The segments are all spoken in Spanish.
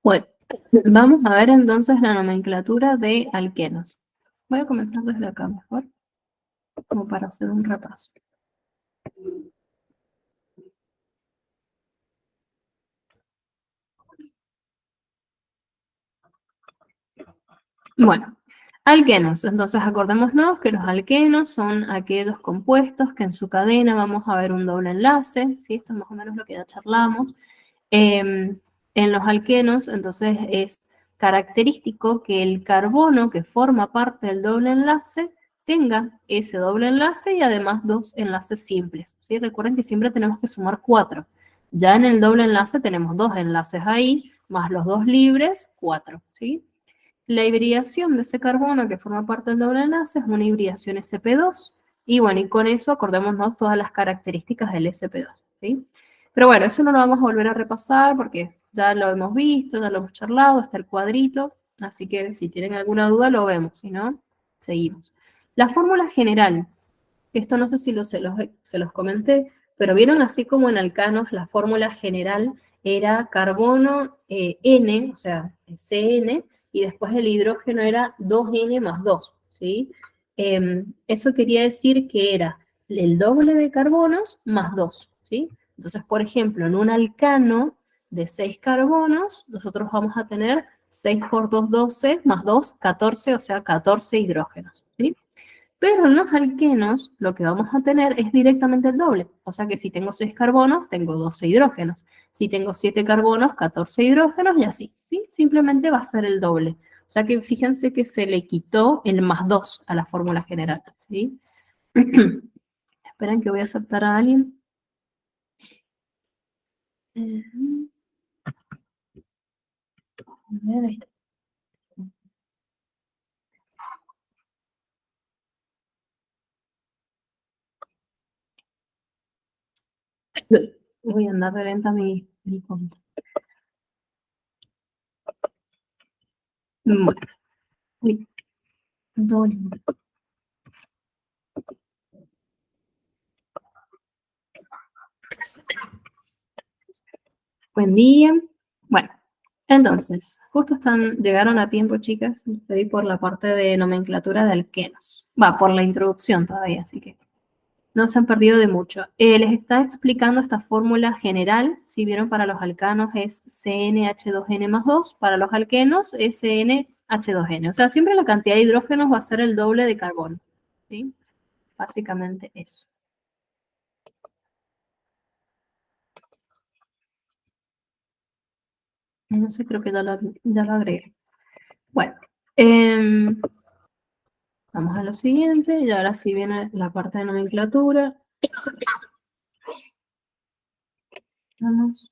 Bueno, vamos a ver entonces la nomenclatura de alquenos. Voy a comenzar desde acá mejor, como para hacer un repaso. Bueno, alquenos. Entonces acordémonos que los alquenos son aquellos compuestos que en su cadena vamos a ver un doble enlace, ¿sí? Esto es más o menos lo que ya charlamos. En los alquenos, entonces es característico que el carbono que forma parte del doble enlace tenga ese doble enlace y además dos enlaces simples, ¿sí? Recuerden que siempre tenemos que sumar 4. Ya en el doble enlace tenemos dos enlaces ahí, más los dos libres, 4, ¿sí? La hibridación de ese carbono que forma parte del doble enlace es una hibridación sp2. Y bueno, y con eso acordémonos todas las características del sp2, ¿sí? Pero bueno, eso no lo vamos a volver a repasar porque ya lo hemos visto, ya lo hemos charlado, está el cuadrito. Así que si tienen alguna duda lo vemos, si no, seguimos. La fórmula general, esto no sé si se los comenté, pero vieron así como en alcanos la fórmula general era carbono N, o sea, CN, y después el hidrógeno era 2N más 2, ¿sí? Eso quería decir que era el doble de carbonos más 2, ¿sí? Entonces, por ejemplo, en un alcano de 6 carbonos, nosotros vamos a tener 6 por 2, 12, más 2, 14, o sea, 14 hidrógenos, ¿sí? Pero en los alquenos lo que vamos a tener es directamente el doble. O sea que si tengo 6 carbonos, tengo 12 hidrógenos. Si tengo 7 carbonos, 14 hidrógenos y así. ¿Sí? Simplemente va a ser el doble. O sea que fíjense que se le quitó el más 2 a la fórmula general. ¿Sí? Esperen que voy a aceptar a alguien. A ver, ahí está. Voy a andar de lenta mi conta. Bueno, doble. Buen día. Bueno, entonces, justo llegaron a tiempo, chicas. Estoy por la parte de nomenclatura de alquenos. Va, por la introducción todavía, así que no se han perdido de mucho. Les está explicando esta fórmula general. Si vieron, para los alcanos es CnH2n más 2, para los alquenos es CnH2n. O sea, siempre la cantidad de hidrógenos va a ser el doble de carbono. ¿Sí? Básicamente eso. No sé, creo que ya lo agregué. Bueno, vamos a lo siguiente, y ahora sí viene la parte de nomenclatura. Vamos.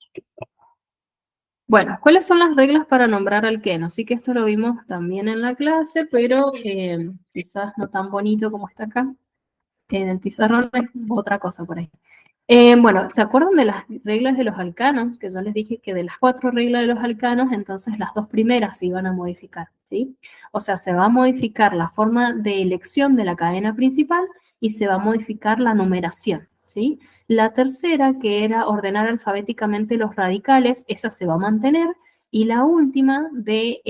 Bueno, ¿cuáles son las reglas para nombrar alquenos? Sí que esto lo vimos también en la clase, pero quizás no tan bonito como está acá. En el pizarrón es otra cosa por ahí. Bueno, ¿se acuerdan de las reglas de los alcanos? Que yo les dije que de las 4 reglas de los alcanos, entonces las 2 primeras se iban a modificar, ¿sí? O sea, se va a modificar la forma de elección de la cadena principal y se va a modificar la numeración, ¿sí? La tercera, que era ordenar alfabéticamente los radicales, esa se va a mantener. Y la última, de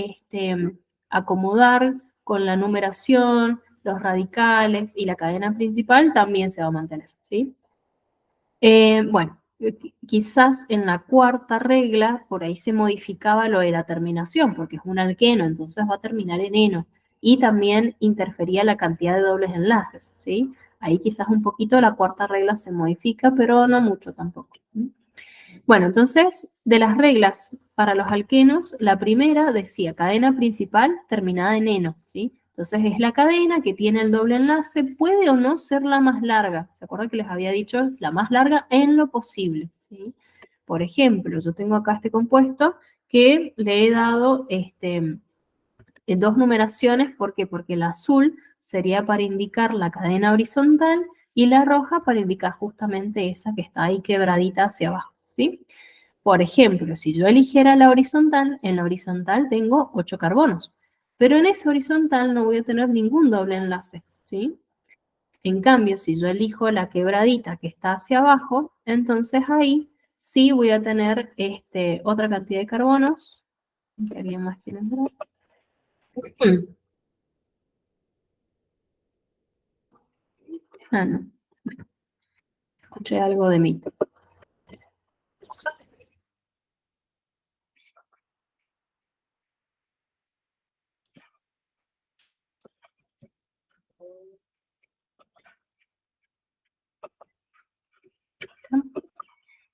acomodar con la numeración, los radicales y la cadena principal, también se va a mantener, ¿sí? Bueno, quizás en la cuarta regla, por ahí se modificaba lo de la terminación, porque es un alqueno, entonces va a terminar en eno. Y también interfería la cantidad de dobles enlaces, ¿sí? Ahí quizás un poquito la cuarta regla se modifica, pero no mucho tampoco. Bueno, entonces, de las reglas para los alquenos, la primera decía cadena principal terminada en eno, ¿sí? Entonces es la cadena que tiene el doble enlace, puede o no ser la más larga. ¿Se acuerdan que les había dicho la más larga en lo posible? ¿Sí? Por ejemplo, yo tengo acá este compuesto que le he dado dos numeraciones. ¿Por qué? Porque el azul sería para indicar la cadena horizontal y la roja para indicar justamente esa que está ahí quebradita hacia abajo, ¿sí? Por ejemplo, si yo eligiera la horizontal, en la horizontal tengo 8 carbonos, pero en esa horizontal no voy a tener ningún doble enlace, ¿sí? En cambio, si yo elijo la quebradita que está hacia abajo, entonces ahí sí voy a tener otra cantidad de carbonos, ¿Alguien más quiere entrar? Ah, no. Escuché algo de mí.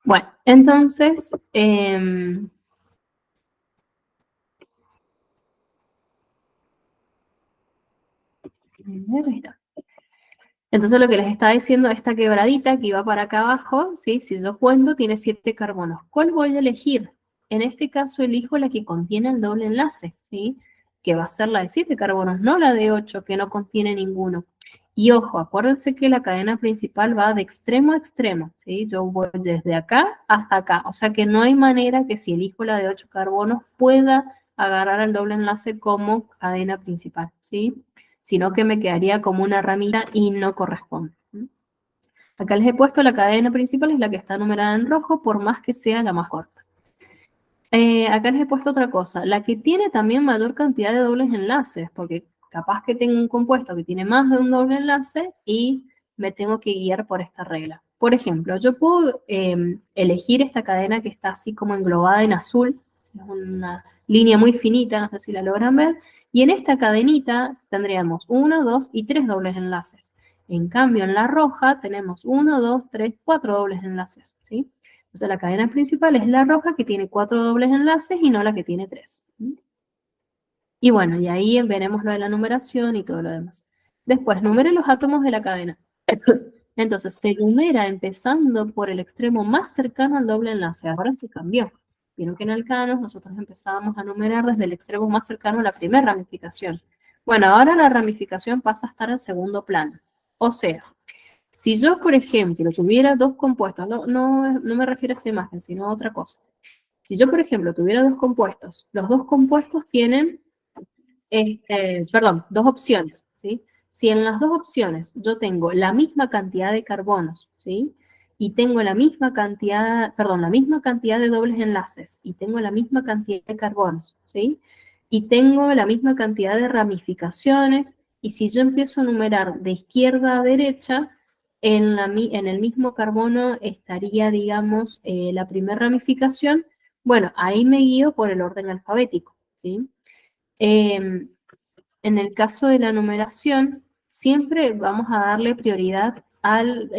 Bueno, entonces, ahí está. Entonces lo que les estaba diciendo, esta quebradita que iba para acá abajo, ¿sí? Si yo cuento, tiene 7 carbonos. ¿Cuál voy a elegir? En este caso elijo la que contiene el doble enlace, ¿sí? Que va a ser la de 7 carbonos, no la de 8, que no contiene ninguno. Y ojo, acuérdense que la cadena principal va de extremo a extremo, ¿sí? Yo voy desde acá hasta acá. O sea que no hay manera que si elijo la de 8 carbonos pueda agarrar el doble enlace como cadena principal, ¿sí? Sino que me quedaría como una ramita y no corresponde. Acá les he puesto la cadena principal, es la que está numerada en rojo, por más que sea la más corta. Acá les he puesto otra cosa, la que tiene también mayor cantidad de dobles enlaces, porque capaz que tengo un compuesto que tiene más de un doble enlace y me tengo que guiar por esta regla. Por ejemplo, yo puedo elegir esta cadena que está así como englobada en azul, es una línea muy finita, no sé si la logran ver, y en esta cadenita tendríamos 1, 2 y 3 dobles enlaces. En cambio, en la roja tenemos 1, 2, 3, 4 dobles enlaces, ¿sí? Entonces la cadena principal es la roja que tiene 4 dobles enlaces y no la que tiene 3. Y bueno, y ahí veremos lo de la numeración y todo lo demás. Después, numere los átomos de la cadena. Entonces, se numera empezando por el extremo más cercano al doble enlace. Ahora se cambió. Vieron que en alcanos nosotros empezábamos a numerar desde el extremo más cercano a la primera ramificación. Bueno, ahora la ramificación pasa a estar en segundo plano. O sea, si yo, por ejemplo, tuviera dos compuestos, no me refiero a esta imagen, sino a otra cosa. Si yo, por ejemplo, tuviera dos compuestos, los dos compuestos tienen, perdón, dos opciones, ¿sí? Si en las dos opciones yo tengo la misma cantidad de carbonos, ¿sí? Y tengo la misma cantidad, perdón, la misma cantidad de dobles enlaces y tengo la misma cantidad de carbonos, ¿sí? Y tengo la misma cantidad de ramificaciones, y si yo empiezo a numerar de izquierda a derecha, en el mismo carbono estaría, digamos, la primera ramificación. Bueno, ahí me guío por el orden alfabético, ¿sí? Eh, en el caso de la numeración, siempre vamos a darle prioridad al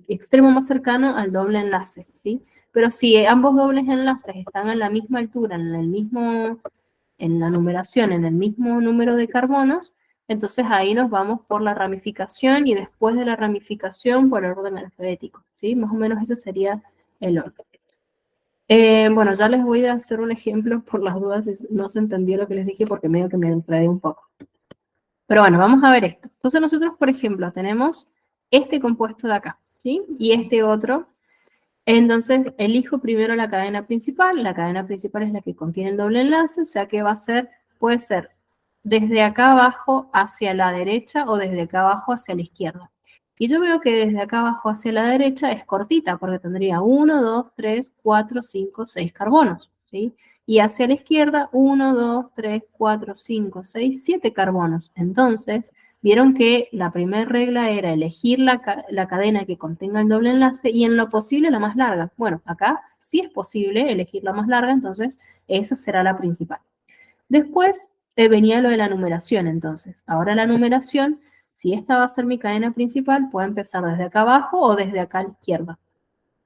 extremo más cercano al doble enlace, ¿sí? Pero si ambos dobles enlaces están a la misma altura, en la numeración, en el mismo número de carbonos, entonces ahí nos vamos por la ramificación y después de la ramificación por el orden alfabético, ¿sí? Más o menos ese sería el orden. Bueno, ya les voy a hacer un ejemplo por las dudas si no se entendió lo que les dije porque medio que me enredé un poco. Pero bueno, vamos a ver esto. Entonces nosotros, por ejemplo, tenemos este compuesto de acá, ¿sí? Y este otro. Entonces elijo primero la cadena principal. La cadena principal es la que contiene el doble enlace, o sea que va a ser, puede ser desde acá abajo hacia la derecha o desde acá abajo hacia la izquierda. Y yo veo que desde acá abajo hacia la derecha es cortita, porque tendría 1, 2, 3, 4, 5, 6 carbonos, ¿sí? Y hacia la izquierda, 1, 2, 3, 4, 5, 6, 7 carbonos. Entonces, vieron que la primera regla era elegir la cadena que contenga el doble enlace y en lo posible la más larga. Bueno, acá sí es posible elegir la más larga, entonces esa será la principal. Después venía lo de la numeración, entonces. Ahora la numeración, si esta va a ser mi cadena principal, puedo empezar desde acá abajo o desde acá a la izquierda.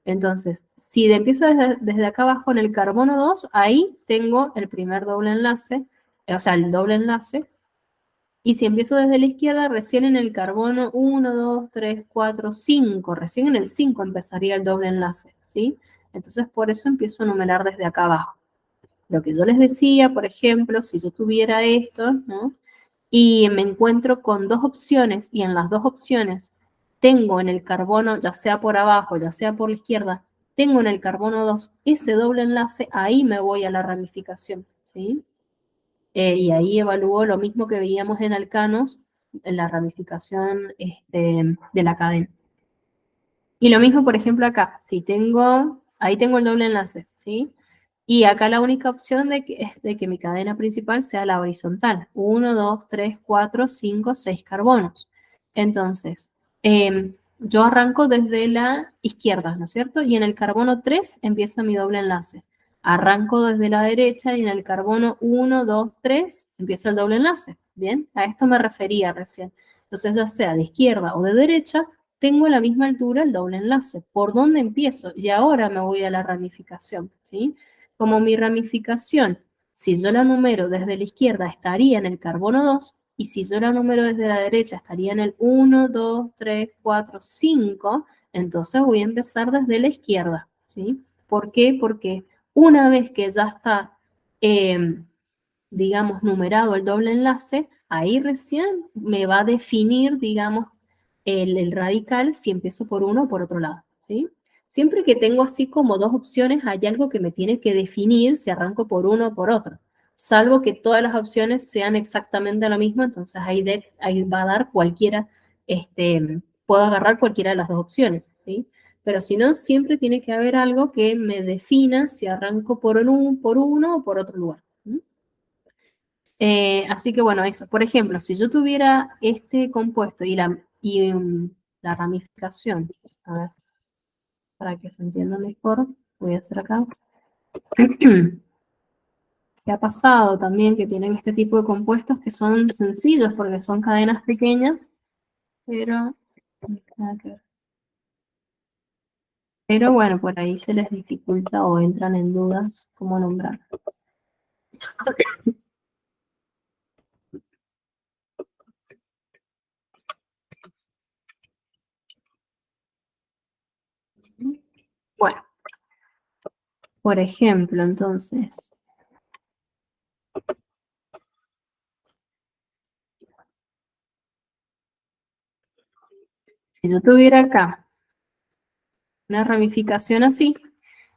Entonces, si empiezo desde acá abajo en el carbono 2, ahí tengo el primer doble enlace, o sea, el doble enlace. Y si empiezo desde la izquierda, recién en el carbono 1, 2, 3, 4, 5, recién en el 5 empezaría el doble enlace, ¿sí? Entonces, por eso empiezo a numerar desde acá abajo. Lo que yo les decía, por ejemplo, si yo tuviera esto, ¿no? Y me encuentro con dos opciones y en las dos opciones tengo en el carbono, ya sea por abajo, ya sea por la izquierda, tengo en el carbono 2 ese doble enlace, ahí me voy a la ramificación, ¿sí? Y ahí evalúo lo mismo que veíamos en alcanos, en la ramificación de la cadena. Y lo mismo, por ejemplo, acá, si tengo, ahí tengo el doble enlace, ¿sí? Y acá la única opción es de que mi cadena principal sea la horizontal. 1, 2, 3, 4, 5, 6 carbonos. Entonces, yo arranco desde la izquierda, ¿no es cierto? Y en el carbono 3 empieza mi doble enlace. Arranco desde la derecha y en el carbono 1, 2, 3 empieza el doble enlace. Bien, a esto me refería recién. Entonces, ya sea de izquierda o de derecha, tengo a la misma altura el doble enlace. ¿Por dónde empiezo? Y ahora me voy a la ramificación, ¿sí? Como mi ramificación, si yo la numero desde la izquierda estaría en el carbono 2, y si yo la numero desde la derecha estaría en el 1, 2, 3, 4, 5, entonces voy a empezar desde la izquierda, ¿sí? ¿Por qué? Porque una vez que ya está, digamos, numerado el doble enlace, ahí recién me va a definir, digamos, el radical si empiezo por uno o por otro lado, ¿sí? Siempre que tengo así como dos opciones, hay algo que me tiene que definir si arranco por uno o por otro. Salvo que todas las opciones sean exactamente lo mismo, entonces ahí va a dar cualquiera, puedo agarrar cualquiera de las dos opciones, ¿sí? Pero si no, siempre tiene que haber algo que me defina si arranco por uno o por otro lugar. ¿Sí? Así que bueno, eso. Por ejemplo, si yo tuviera este compuesto la ramificación, a ver, para que se entienda mejor, voy a hacer acá. ¿Qué ha pasado también? Que tienen este tipo de compuestos que son sencillos porque son cadenas pequeñas, pero nada que ver. Pero bueno, por ahí se les dificulta o entran en dudas cómo nombrar. Bueno, por ejemplo, entonces, si yo tuviera acá una ramificación así,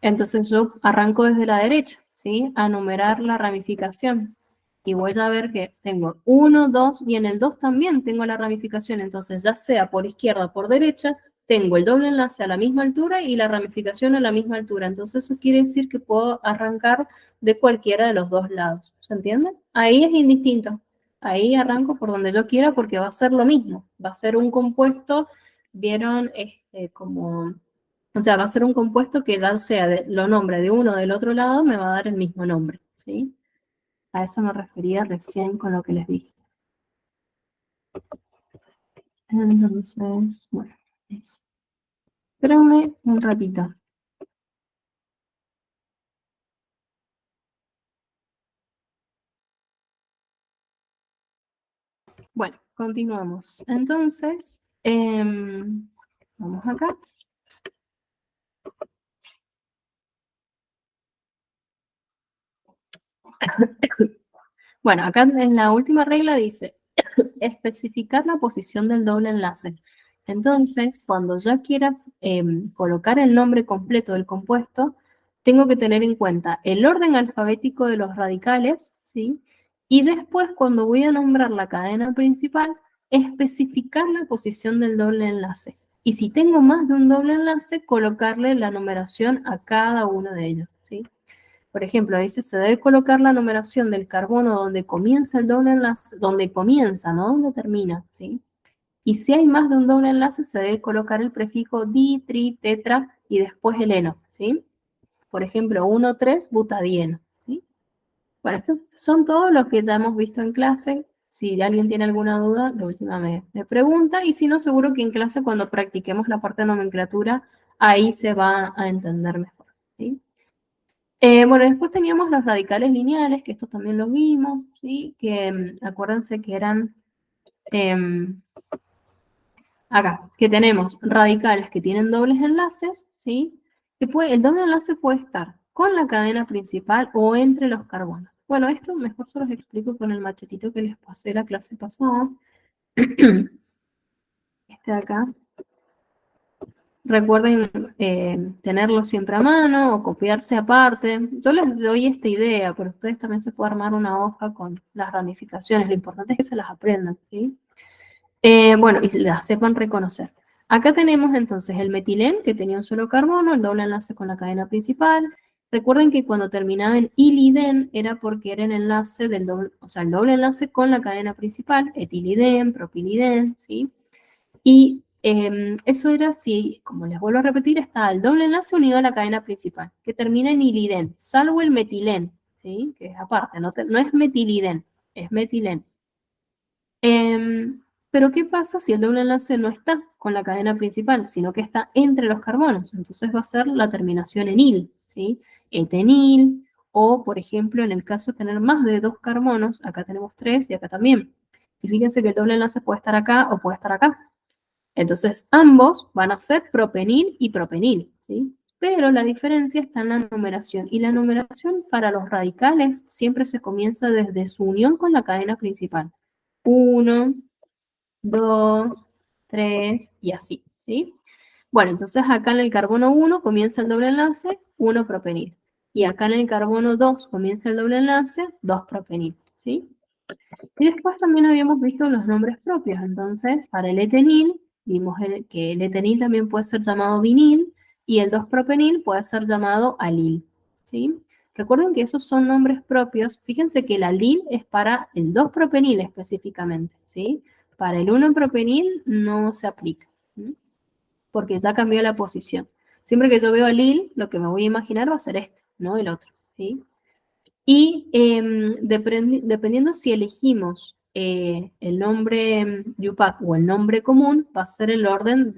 entonces yo arranco desde la derecha, ¿sí? A numerar la ramificación. Y voy a ver que tengo 1, 2 y en el 2 también tengo la ramificación. Entonces, ya sea por izquierda o por derecha, tengo el doble enlace a la misma altura y la ramificación a la misma altura. Entonces, eso quiere decir que puedo arrancar de cualquiera de los dos lados. ¿Se entiende? Ahí es indistinto. Ahí arranco por donde yo quiera porque va a ser lo mismo. Va a ser un compuesto, vieron, como o sea, va a ser un compuesto que ya sea lo nombre de uno o del otro lado, me va a dar el mismo nombre, ¿sí? A eso me refería recién con lo que les dije. Entonces, bueno, eso. Espérenme un ratito. Bueno, continuamos. Entonces, vamos acá. Bueno, acá en la última regla dice, especificar la posición del doble enlace. Entonces, cuando ya quiera colocar el nombre completo del compuesto, tengo que tener en cuenta el orden alfabético de los radicales, ¿sí? Y después, cuando voy a nombrar la cadena principal, especificar la posición del doble enlace. Y si tengo más de un doble enlace, colocarle la numeración a cada uno de ellos, ¿sí? Por ejemplo, dice, se debe colocar la numeración del carbono donde comienza el doble enlace, donde comienza, no donde termina, ¿sí? Y si hay más de un doble enlace, se debe colocar el prefijo di, tri, tetra y después el eno, ¿sí? Por ejemplo, 1,3 butadieno, ¿sí? Bueno, estos son todos los que ya hemos visto en clase. Si alguien tiene alguna duda, de última me pregunta. Y si no, seguro que en clase, cuando practiquemos la parte de nomenclatura, ahí se va a entender mejor, ¿sí? Bueno, después teníamos los radicales lineales, que estos también los vimos, ¿sí? Que acuérdense que eran acá, que tenemos radicales que tienen dobles enlaces, ¿sí? El doble enlace puede estar con la cadena principal o entre los carbonos. Bueno, esto mejor se los explico con el machetito que les pasé la clase pasada. Este de acá. Recuerden tenerlo siempre a mano o copiarse aparte. Yo les doy esta idea, pero ustedes también se pueden armar una hoja con las ramificaciones. Lo importante es que se las aprendan, ¿sí? Bueno, y las sepan reconocer. Acá tenemos entonces el metilén, que tenía un solo carbono, el doble enlace con la cadena principal. Recuerden que cuando terminaba en iliden era porque era el enlace del doble, o sea, el doble enlace con la cadena principal, etiliden, propiliden, ¿sí? Y eso era si, como les vuelvo a repetir, está el doble enlace unido a la cadena principal, que termina en iliden, salvo el metilén, ¿sí? Que es aparte, no es metiliden, es metilén. Pero ¿qué pasa si el doble enlace no está con la cadena principal, sino que está entre los carbonos? Entonces va a ser la terminación en il, ¿sí? Etenil, o por ejemplo, en el caso de tener más de 2 carbonos, acá tenemos 3 y acá también. Y fíjense que el doble enlace puede estar acá o puede estar acá. Entonces ambos van a ser propenil y propenil, ¿sí? Pero la diferencia está en la numeración. Y la numeración para los radicales siempre se comienza desde su unión con la cadena principal. 1, 2, 3 y así, ¿sí? Bueno, entonces acá en el carbono 1 comienza el doble enlace, 1 propenil. Y acá en el carbono 2 comienza el doble enlace, 2 propenil, ¿sí? Y después también habíamos visto los nombres propios. Entonces, para el etenil, vimos que el etenil también puede ser llamado vinil y el 2-propenil puede ser llamado alil, ¿sí? Recuerden que esos son nombres propios. Fíjense que el alil es para el 2-propenil específicamente, ¿sí? Para el 1-propenil no se aplica, ¿sí? Porque ya cambió la posición. Siempre que yo veo alil, lo que me voy a imaginar va a ser este, no el otro, ¿sí? Y dependiendo si elegimos el nombre Yupac o el nombre común, va a ser el orden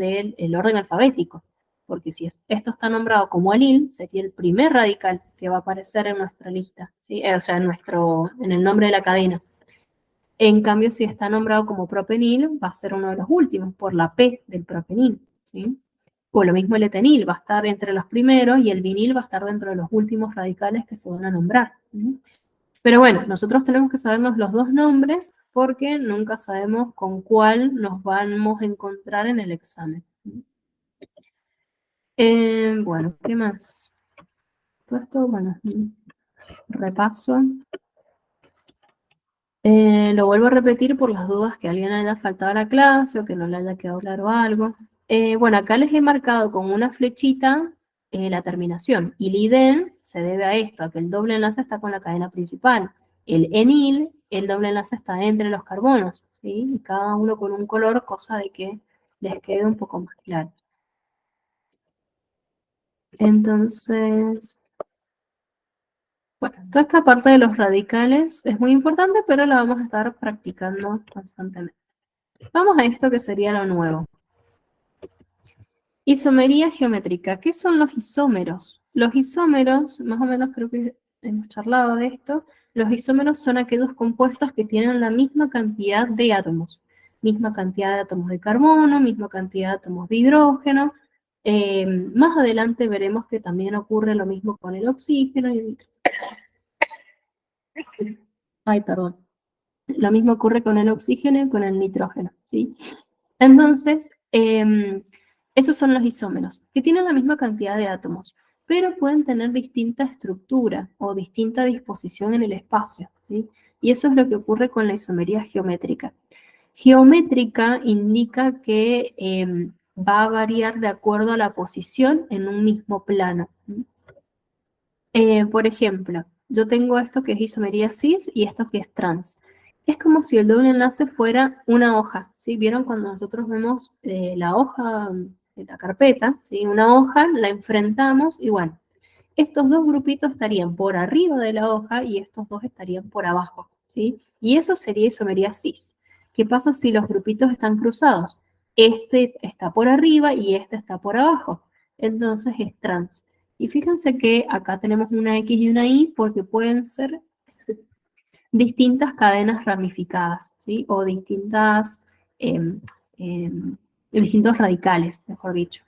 orden alfabético. Porque si esto está nombrado como alil, sería el primer radical que va a aparecer en nuestra lista, ¿sí? O sea, en el nombre de la cadena. En cambio, si está nombrado como propenil, va a ser uno de los últimos, por la P del propenil, ¿sí? O lo mismo el etenil, va a estar entre los primeros y el vinil va a estar dentro de los últimos radicales que se van a nombrar, ¿sí? Pero bueno, nosotros tenemos que sabernos los dos nombres porque nunca sabemos con cuál nos vamos a encontrar en el examen. Bueno, ¿qué más? Todo esto, bueno, repaso. Lo vuelvo a repetir por las dudas que alguien haya faltado a la clase o que no le haya quedado claro algo. Bueno, acá les he marcado con una flechita la terminación. Y el IDEN se debe a esto, a que el doble enlace está con la cadena principal. El enil, el doble enlace está entre los carbonos, ¿sí? Y cada uno con un color, cosa de que les quede un poco más claro. Entonces, bueno, toda esta parte de los radicales es muy importante, pero la vamos a estar practicando constantemente. Vamos a esto que sería lo nuevo. Isomería geométrica. ¿Qué son los isómeros? Los isómeros, más o menos creo que hemos charlado de esto, los isómeros son aquellos compuestos que tienen la misma cantidad de átomos. Misma cantidad de átomos de carbono, misma cantidad de átomos de hidrógeno. Más adelante veremos que también ocurre lo mismo con el oxígeno y el... Ay, perdón. Lo mismo ocurre con el oxígeno y con el nitrógeno, ¿sí? Entonces, esos son los isómeros, que tienen la misma cantidad de átomos, pero pueden tener distinta estructura o distinta disposición en el espacio, ¿sí? Y eso es lo que ocurre con la isomería geométrica. Geométrica indica que va a variar de acuerdo a la posición en un mismo plano. Por ejemplo, yo tengo esto que es isomería cis y esto que es trans. Es como si el doble enlace fuera una hoja, ¿sí? ¿Vieron cuando nosotros vemos la hoja de la carpeta? ¿Sí? Una hoja, la enfrentamos y bueno, estos dos grupitos estarían por arriba de la hoja y estos dos estarían por abajo, ¿sí? Y eso sería isomería cis. ¿Qué pasa si los grupitos están cruzados? Este está por arriba y este está por abajo. Entonces es trans. Y fíjense que acá tenemos una X y una Y porque pueden ser distintas cadenas ramificadas, ¿sí? O distintas, em, em, distintos radicales, mejor dicho.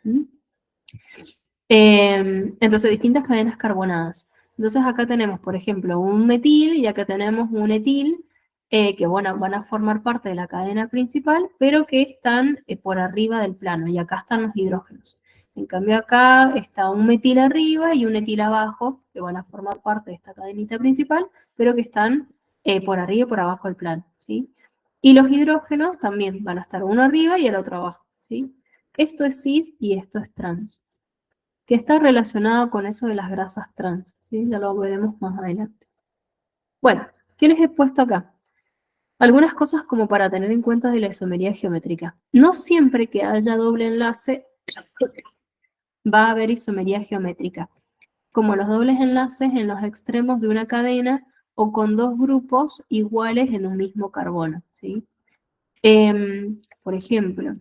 Entonces, distintas cadenas carbonadas. Entonces, acá tenemos, por ejemplo, un metil y acá tenemos un etil, que bueno, van a formar parte de la cadena principal, pero que están por arriba del plano, y acá están los hidrógenos. En cambio, acá está un metil arriba y un etil abajo, que van a formar parte de esta cadenita principal, pero que están por arriba y por abajo del plano, ¿sí? Y los hidrógenos también van a estar uno arriba y el otro abajo, ¿sí? Esto es cis y esto es trans. que está relacionado con eso de las grasas trans, ¿sí? Ya lo veremos más adelante. Bueno, ¿qué les he puesto acá? Algunas cosas como para tener en cuenta de la isomería geométrica. No siempre que haya doble enlace va a haber isomería geométrica, como los dobles enlaces en los extremos de una cadena o con dos grupos iguales en un mismo carbono, ¿sí? Por ejemplo,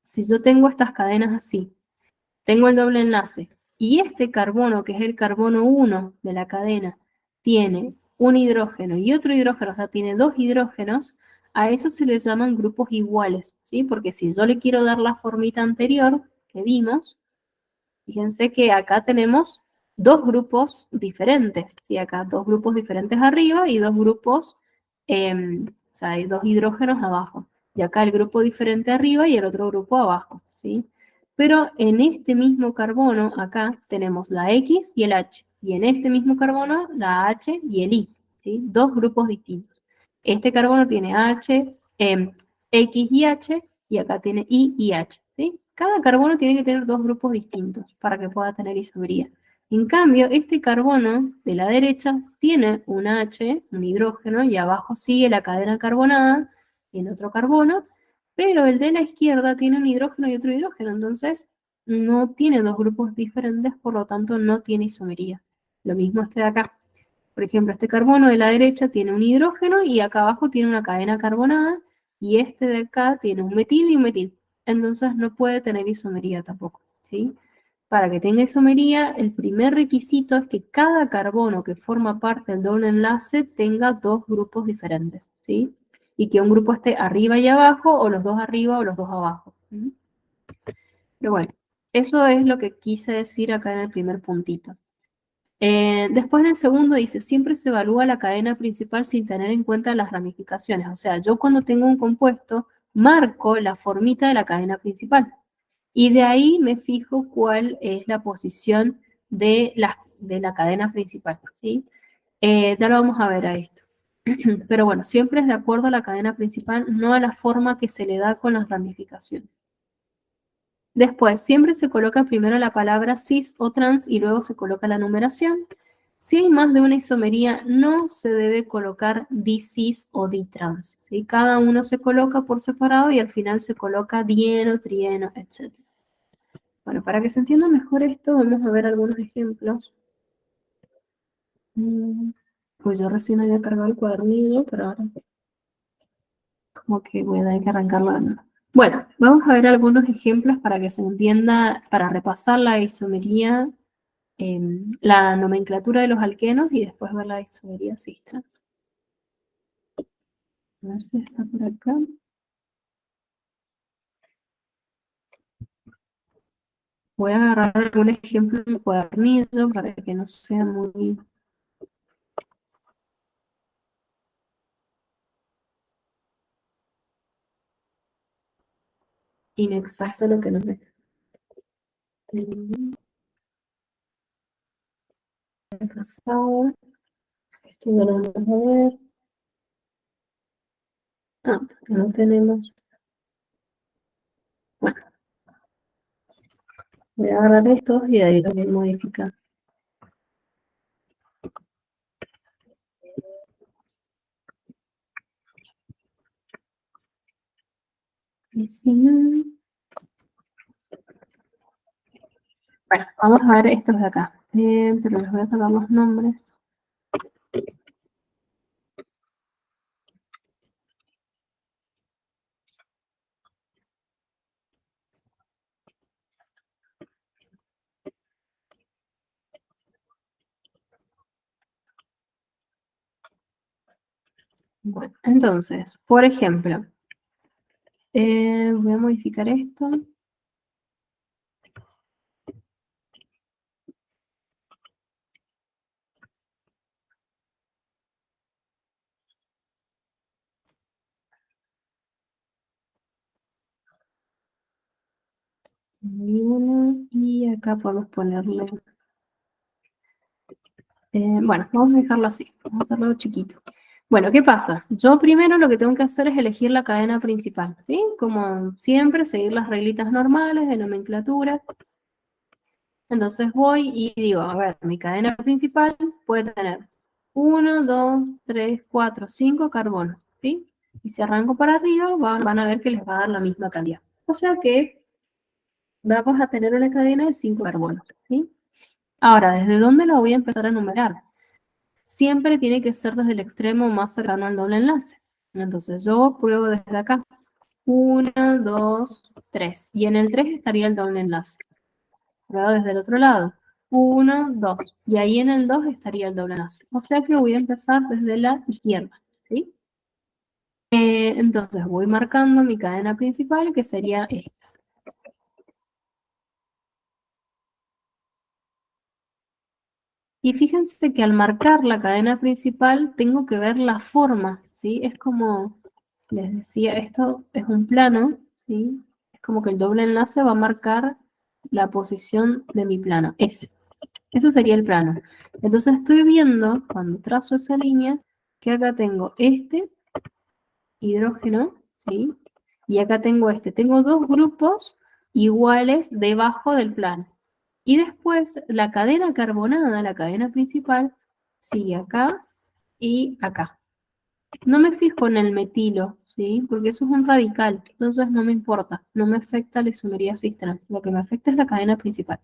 si yo tengo estas cadenas así, tengo el doble enlace y este carbono, que es el carbono 1 de la cadena, tiene un hidrógeno y otro hidrógeno, o sea, tiene dos hidrógenos, a eso se les llaman grupos iguales, ¿sí? Porque si yo le quiero dar la formita anterior que vimos, fíjense que acá tenemos dos grupos diferentes, ¿sí? Acá dos grupos diferentes arriba y dos grupos, o sea, hay dos hidrógenos abajo. Y acá el grupo diferente arriba y el otro grupo abajo, ¿sí? Pero en este mismo carbono, acá tenemos la X y el H. Y en este mismo carbono, la H y el I, ¿sí? Dos grupos distintos. Este carbono tiene X y H, y acá tiene I y H, ¿sí? Cada carbono tiene que tener dos grupos distintos para que pueda tener isomería. En cambio, este carbono de la derecha tiene un H, un hidrógeno, y abajo sigue la cadena carbonada en otro carbono, pero el de la izquierda tiene un hidrógeno y otro hidrógeno, entonces no tiene dos grupos diferentes, por lo tanto no tiene isomería. Lo mismo este de acá. Por ejemplo, este carbono de la derecha tiene un hidrógeno y acá abajo tiene una cadena carbonada y este de acá tiene un metil y un metil. Entonces no puede tener isomería tampoco, ¿sí? Para que tenga isomería, el primer requisito es que cada carbono que forma parte del doble enlace tenga dos grupos diferentes, ¿sí? Y que un grupo esté arriba y abajo, o los dos arriba o los dos abajo. ¿Sí? Pero bueno, eso es lo que quise decir acá en el primer puntito. Después en el segundo dice, siempre se evalúa la cadena principal sin tener en cuenta las ramificaciones. O sea, yo cuando tengo un compuesto, marco la formita de la cadena principal. Y de ahí me fijo cuál es la posición de la cadena principal, ¿sí? Ya lo vamos a ver a esto. Pero bueno, siempre es de acuerdo a la cadena principal, no a la forma que se le da con las ramificaciones. Después, siempre se coloca primero la palabra cis o trans y luego se coloca la numeración. Si hay más de una isomería, no se debe colocar dicis o ditrans, ¿sí? Cada uno se coloca por separado y al final se coloca dieno, trieno, etc. Bueno, para que se entienda mejor esto, vamos a ver algunos ejemplos. Pues yo recién había cargado el cuadernillo, pero ahora como que voy a tener que arrancarlo de nuevo. Bueno, vamos a ver algunos ejemplos para que se entienda, para repasar la isomería, la nomenclatura de los alquenos y después ver la isomería cis-trans. A ver si está por acá. Voy a agarrar algún ejemplo en el cuadernillo para que no sea muy inexacto lo que nos ve. Pasado. Esto ya lo vamos a ver. Ah, no tenemos. Bueno, voy a agarrar estos y de ahí los voy a modificar. Y si no... Bueno, vamos a ver estos de acá. Pero les voy a sacar los nombres. Bueno, entonces, por ejemplo, voy a modificar esto. Y acá podemos ponerle... bueno, vamos a dejarlo así. Vamos a hacerlo chiquito. Bueno, ¿qué pasa? Yo primero lo que tengo que hacer es elegir la cadena principal, ¿sí? Como siempre, seguir las reglitas normales de nomenclatura. Entonces voy y digo, a ver, mi cadena principal puede tener 1, 2, 3, 4, 5 carbonos, ¿sí? Y si arranco para arriba, van a ver que les va a dar la misma cantidad. O sea que vamos a tener una cadena de 5 carbonos, ¿sí? Ahora, ¿desde dónde la voy a empezar a numerar? Siempre tiene que ser desde el extremo más cercano al doble enlace. Entonces yo pruebo desde acá. 1, 2, 3. Y en el 3 estaría el doble enlace. Pruebo desde el otro lado. 1, 2. Y ahí en el 2 estaría el doble enlace. O sea que voy a empezar desde la izquierda, ¿sí? Entonces voy marcando mi cadena principal, que sería esta. Y fíjense que al marcar la cadena principal tengo que ver la forma, ¿sí? Es como, les decía, esto es un plano, ¿sí? Es como que el doble enlace va a marcar la posición de mi plano, ese. Ese sería el plano. Entonces estoy viendo, cuando trazo esa línea, que acá tengo este hidrógeno, ¿sí? Y acá tengo este. Tengo dos grupos iguales debajo del plano. Y después la cadena carbonada, la cadena principal, sigue acá y acá. No me fijo en el metilo, ¿sí? Porque eso es un radical, entonces no me importa, no me afecta la isomería cis-trans, lo que me afecta es la cadena principal.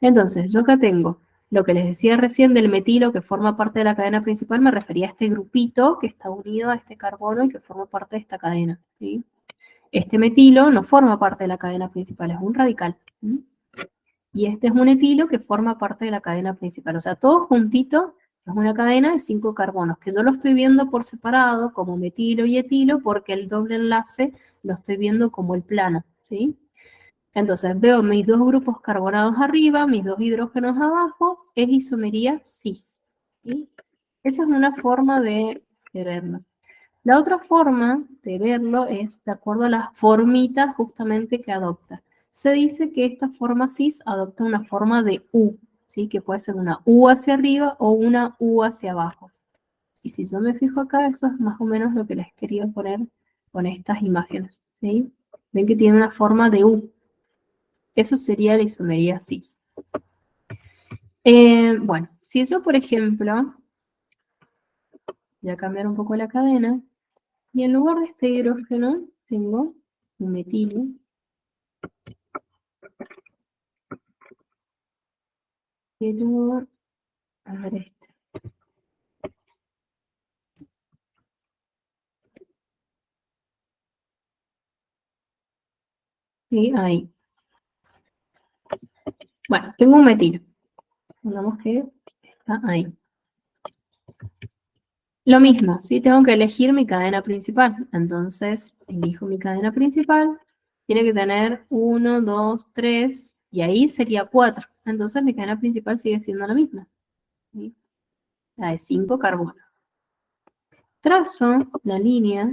Entonces, yo acá tengo lo que les decía recién del metilo que forma parte de la cadena principal, me refería a este grupito que está unido a este carbono y que forma parte de esta cadena, ¿sí? Este metilo no forma parte de la cadena principal, es un radical, ¿sí? Y este es un etilo que forma parte de la cadena principal. O sea, todo juntito es una cadena de 5 carbonos, que yo lo estoy viendo por separado como metilo y etilo, porque el doble enlace lo estoy viendo como el plano, ¿sí? Entonces veo mis dos grupos carbonados arriba, mis dos hidrógenos abajo, es isomería cis, ¿sí? Esa es una forma de verlo. La otra forma de verlo es de acuerdo a las formitas justamente que adopta. Se dice que esta forma cis adopta una forma de U, ¿sí? Que puede ser una U hacia arriba o una U hacia abajo. Y si yo me fijo acá, eso es más o menos lo que les quería poner con estas imágenes, ¿sí? Ven que tiene una forma de U. Eso sería la isomería cis. Bueno, si yo, por ejemplo, voy a cambiar un poco la cadena, y en lugar de este hidrógeno tengo un metilo, pero, a ver este. Sí, ahí. Bueno, tengo un metilo. Pongamos que está ahí. Lo mismo, ¿sí? Tengo que elegir mi cadena principal. Entonces, elijo mi cadena principal. Tiene que tener 1, 2, 3, y ahí sería 4. Entonces, mi cadena principal sigue siendo la misma, ¿sí? La de 5 carbonos. Trazo la línea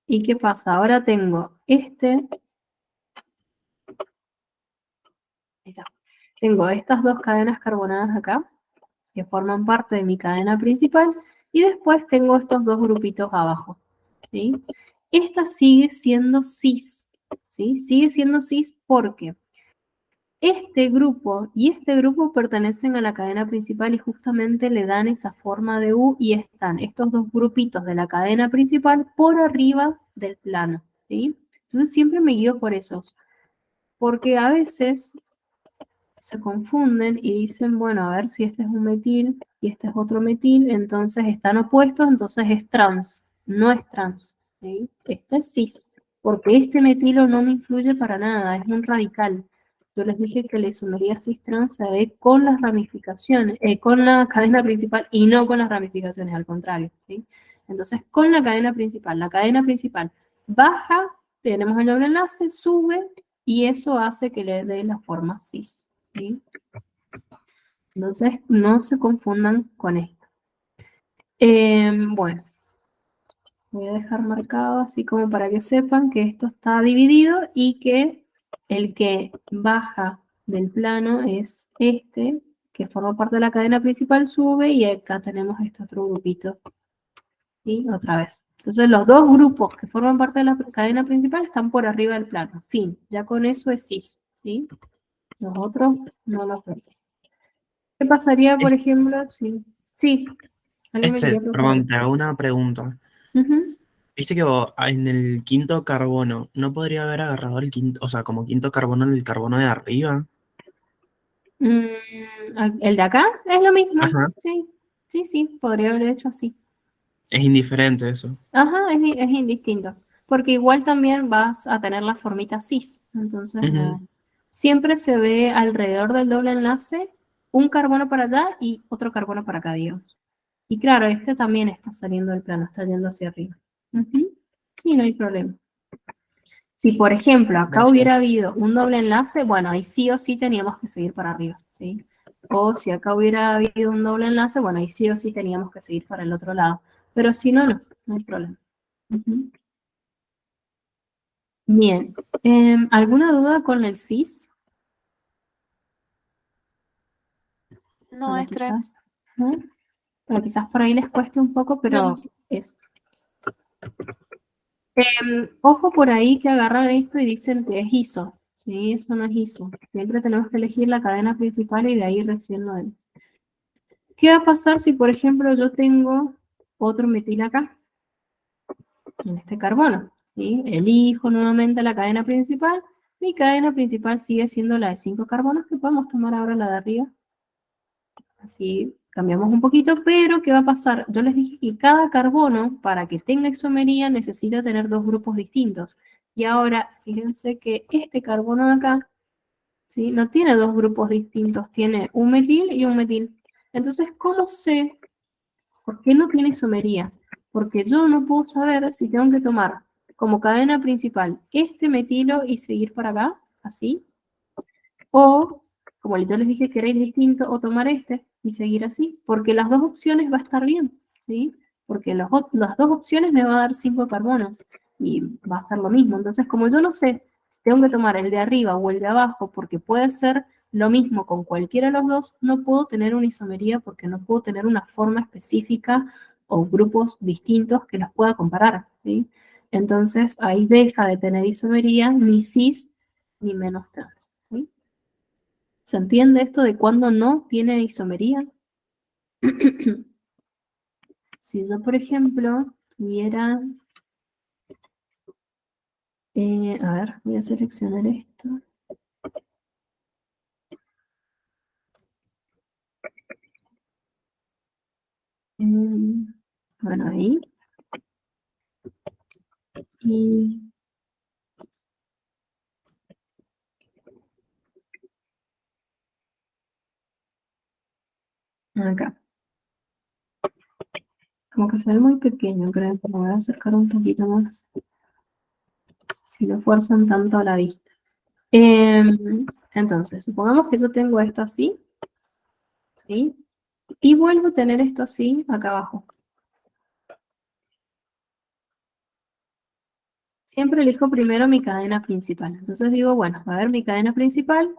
y ¿qué pasa? Ahora tengo tengo estas dos cadenas carbonadas acá, que forman parte de mi cadena principal, y después tengo estos dos grupitos abajo, ¿sí? Esta sigue siendo cis, ¿sí? Sigue siendo cis porque este grupo y este grupo pertenecen a la cadena principal y justamente le dan esa forma de U y están estos dos grupitos de la cadena principal por arriba del plano, ¿sí? Entonces siempre me guío por esos, porque a veces se confunden y dicen, bueno, a ver si este es un metil y este es otro metil, entonces están opuestos, entonces es trans, no es trans, ¿sí? Este es cis, porque este metilo no me influye para nada, es un radical. Yo les dije que la isomería cis trans se ve con las ramificaciones, con la cadena principal y no con las ramificaciones, al contrario, ¿sí? Entonces, con la cadena principal baja, tenemos el doble enlace, sube, y eso hace que le dé la forma cis, ¿sí? Entonces, no se confundan con esto. Bueno, voy a dejar marcado así como para que sepan que esto está dividido y que el que baja del plano es este, que forma parte de la cadena principal, sube, y acá tenemos este otro grupito. ¿Sí? Otra vez. Entonces los dos grupos que forman parte de la cadena principal están por arriba del plano. Fin, ya con eso es cis, ¿sí? Los otros no los veo. ¿Qué pasaría, por ejemplo, si... Sí, alguien me quería preguntar Perdón, algo. te hago una pregunta. Ujú. Viste que en el quinto carbono, ¿no podría haber agarrado el quinto, o sea, como quinto carbono en el carbono de arriba? Mm, el de acá es lo mismo, Ajá, sí, sí, sí, podría haber hecho así. es indiferente eso. Ajá, es indistinto, porque igual también vas a tener la formita cis, entonces Ujú. siempre se ve alrededor del doble enlace un carbono para allá y otro carbono para acá, digamos. Y claro, este también está saliendo del plano, está yendo hacia arriba. Ujú. Sí, no hay problema. Si, por ejemplo, acá Gracias. hubiera habido un doble enlace, bueno, ahí sí o sí teníamos que seguir para arriba, ¿sí? O si acá hubiera habido un doble enlace, bueno, ahí sí o sí teníamos que seguir para el otro lado. Pero si no, no, no hay problema. Ujú. Bien. ¿Alguna duda con el cis? No, Bueno, extra. quizás, ¿no? Bueno, quizás por ahí les cueste un poco, No. pero eso. Ojo por ahí que agarran esto y dicen que es ISO. Sí, eso no es ISO. Siempre tenemos que elegir la cadena principal y de ahí recién lo demás. ¿Qué va a pasar si, por ejemplo, yo tengo otro metil acá, en este carbono? ¿Sí? Elijo nuevamente la cadena principal. Mi cadena principal sigue siendo la de 5 carbonos, que podemos tomar ahora la de arriba. Así cambiamos un poquito, pero ¿qué va a pasar? Yo les dije que cada carbono, para que tenga isomería, necesita tener dos grupos distintos. Y ahora, fíjense que este carbono de acá, ¿sí? No tiene dos grupos distintos, tiene un metil y un metil. Entonces, ¿cómo sé por qué no tiene isomería? Porque yo no puedo saber si tengo que tomar como cadena principal este metilo y seguir para acá, así, o, como yo les dije que era indistinto, o tomar este y seguir así, porque las dos opciones va a estar bien, ¿sí? Porque las dos opciones me va a dar 5 carbonos y va a ser lo mismo. Entonces, como yo no sé si tengo que tomar el de arriba o el de abajo, porque puede ser lo mismo con cualquiera de los dos, no puedo tener una isomería porque no puedo tener una forma específica o grupos distintos que los pueda comparar, ¿sí? Entonces, ahí deja de tener isomería ni cis ni menos trans, ¿sí? ¿Se entiende esto de cuándo no tiene isomería? Si yo, por ejemplo, tuviera, a ver, voy a seleccionar esto. Bueno, ahí. Y acá. Como que se ve muy pequeño, creo que me voy a acercar un poquito más. Si lo fuerzan tanto a la vista. Entonces, supongamos que yo tengo esto así, ¿sí? Y vuelvo a tener esto así acá abajo. Siempre elijo primero mi cadena principal. Entonces digo, bueno, a ver, mi cadena principal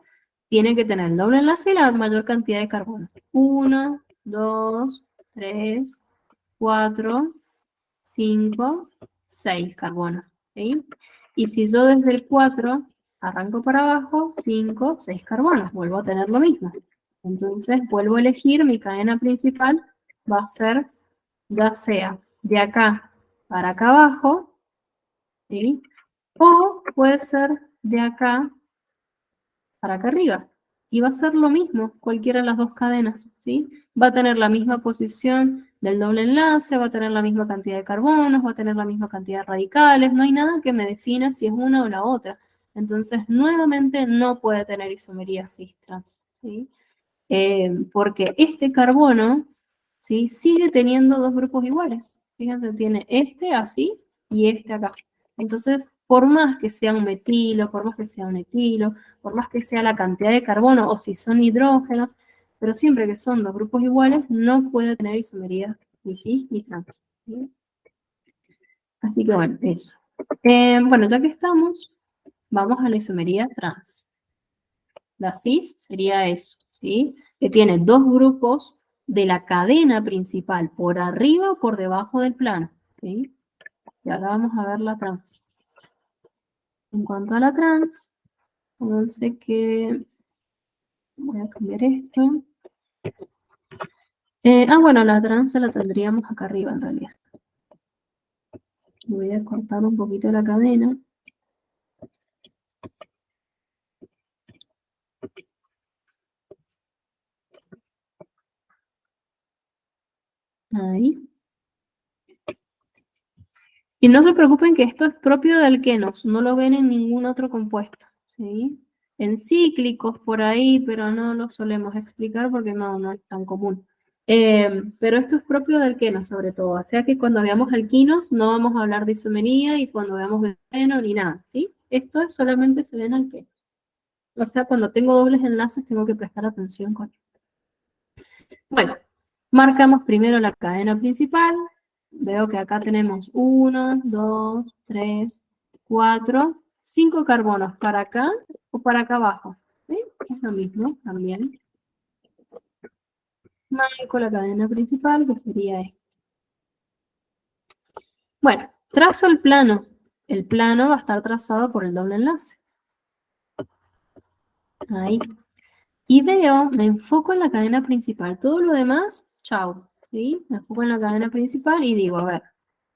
tiene que tener el doble enlace y la mayor cantidad de carbono. 1, 2, 3, 4, 5, 6 carbonos. ¿Sí? Y si yo desde el 4 arranco para abajo, 5, 6 carbonos, vuelvo a tener lo mismo. Entonces vuelvo a elegir mi cadena principal, va a ser ya sea de acá para acá abajo, ¿sí? O puede ser de acá para acá arriba. Y va a ser lo mismo, cualquiera de las dos cadenas, ¿sí? Va a tener la misma posición del doble enlace, va a tener la misma cantidad de carbonos, va a tener la misma cantidad de radicales, no hay nada que me defina si es una o la otra. Entonces, nuevamente, no puede tener isomería cis-trans, ¿sí? Porque este carbono, ¿sí? Sigue teniendo dos grupos iguales. Fíjense, tiene este así y este acá. Entonces, por más que sea un metilo, por más que sea un etilo, por más que sea la cantidad de carbono o si son hidrógenos, pero siempre que son dos grupos iguales, no puede tener isomería ni cis ni trans, ¿sí? Así que bueno, eso. Bueno, ya que estamos, vamos a la isomería trans. La cis sería eso, ¿sí? Que tiene dos grupos de la cadena principal, por arriba o por debajo del plano, ¿sí? Y ahora vamos a ver la trans. En cuanto a la trans, fíjense que voy a cambiar esto. Bueno, la trans la tendríamos acá arriba en realidad. Voy a cortar un poquito la cadena. Ahí. Y no se preocupen que esto es propio de alquenos, no lo ven en ningún otro compuesto, ¿sí? En cíclicos por ahí, pero no lo solemos explicar porque no es tan común. Pero esto es propio de alquenos sobre todo, o sea que cuando veamos alquinos no vamos a hablar de isomería y cuando veamos benceno ni nada, ¿sí? Esto solamente se ve en alquenos. O sea, cuando tengo dobles enlaces tengo que prestar atención con esto. Bueno, marcamos primero la cadena principal. Veo que acá tenemos 1, 2, 3, 4, 5 carbonos para acá o para acá abajo. ¿Sí? Es lo mismo también. Marco la cadena principal, que sería esta. Bueno, trazo el plano. El plano va a estar trazado por el doble enlace. Ahí. Y veo, me enfoco en la cadena principal. Todo lo demás, chao. ¿Sí? Me enfoco en la cadena principal y digo, a ver,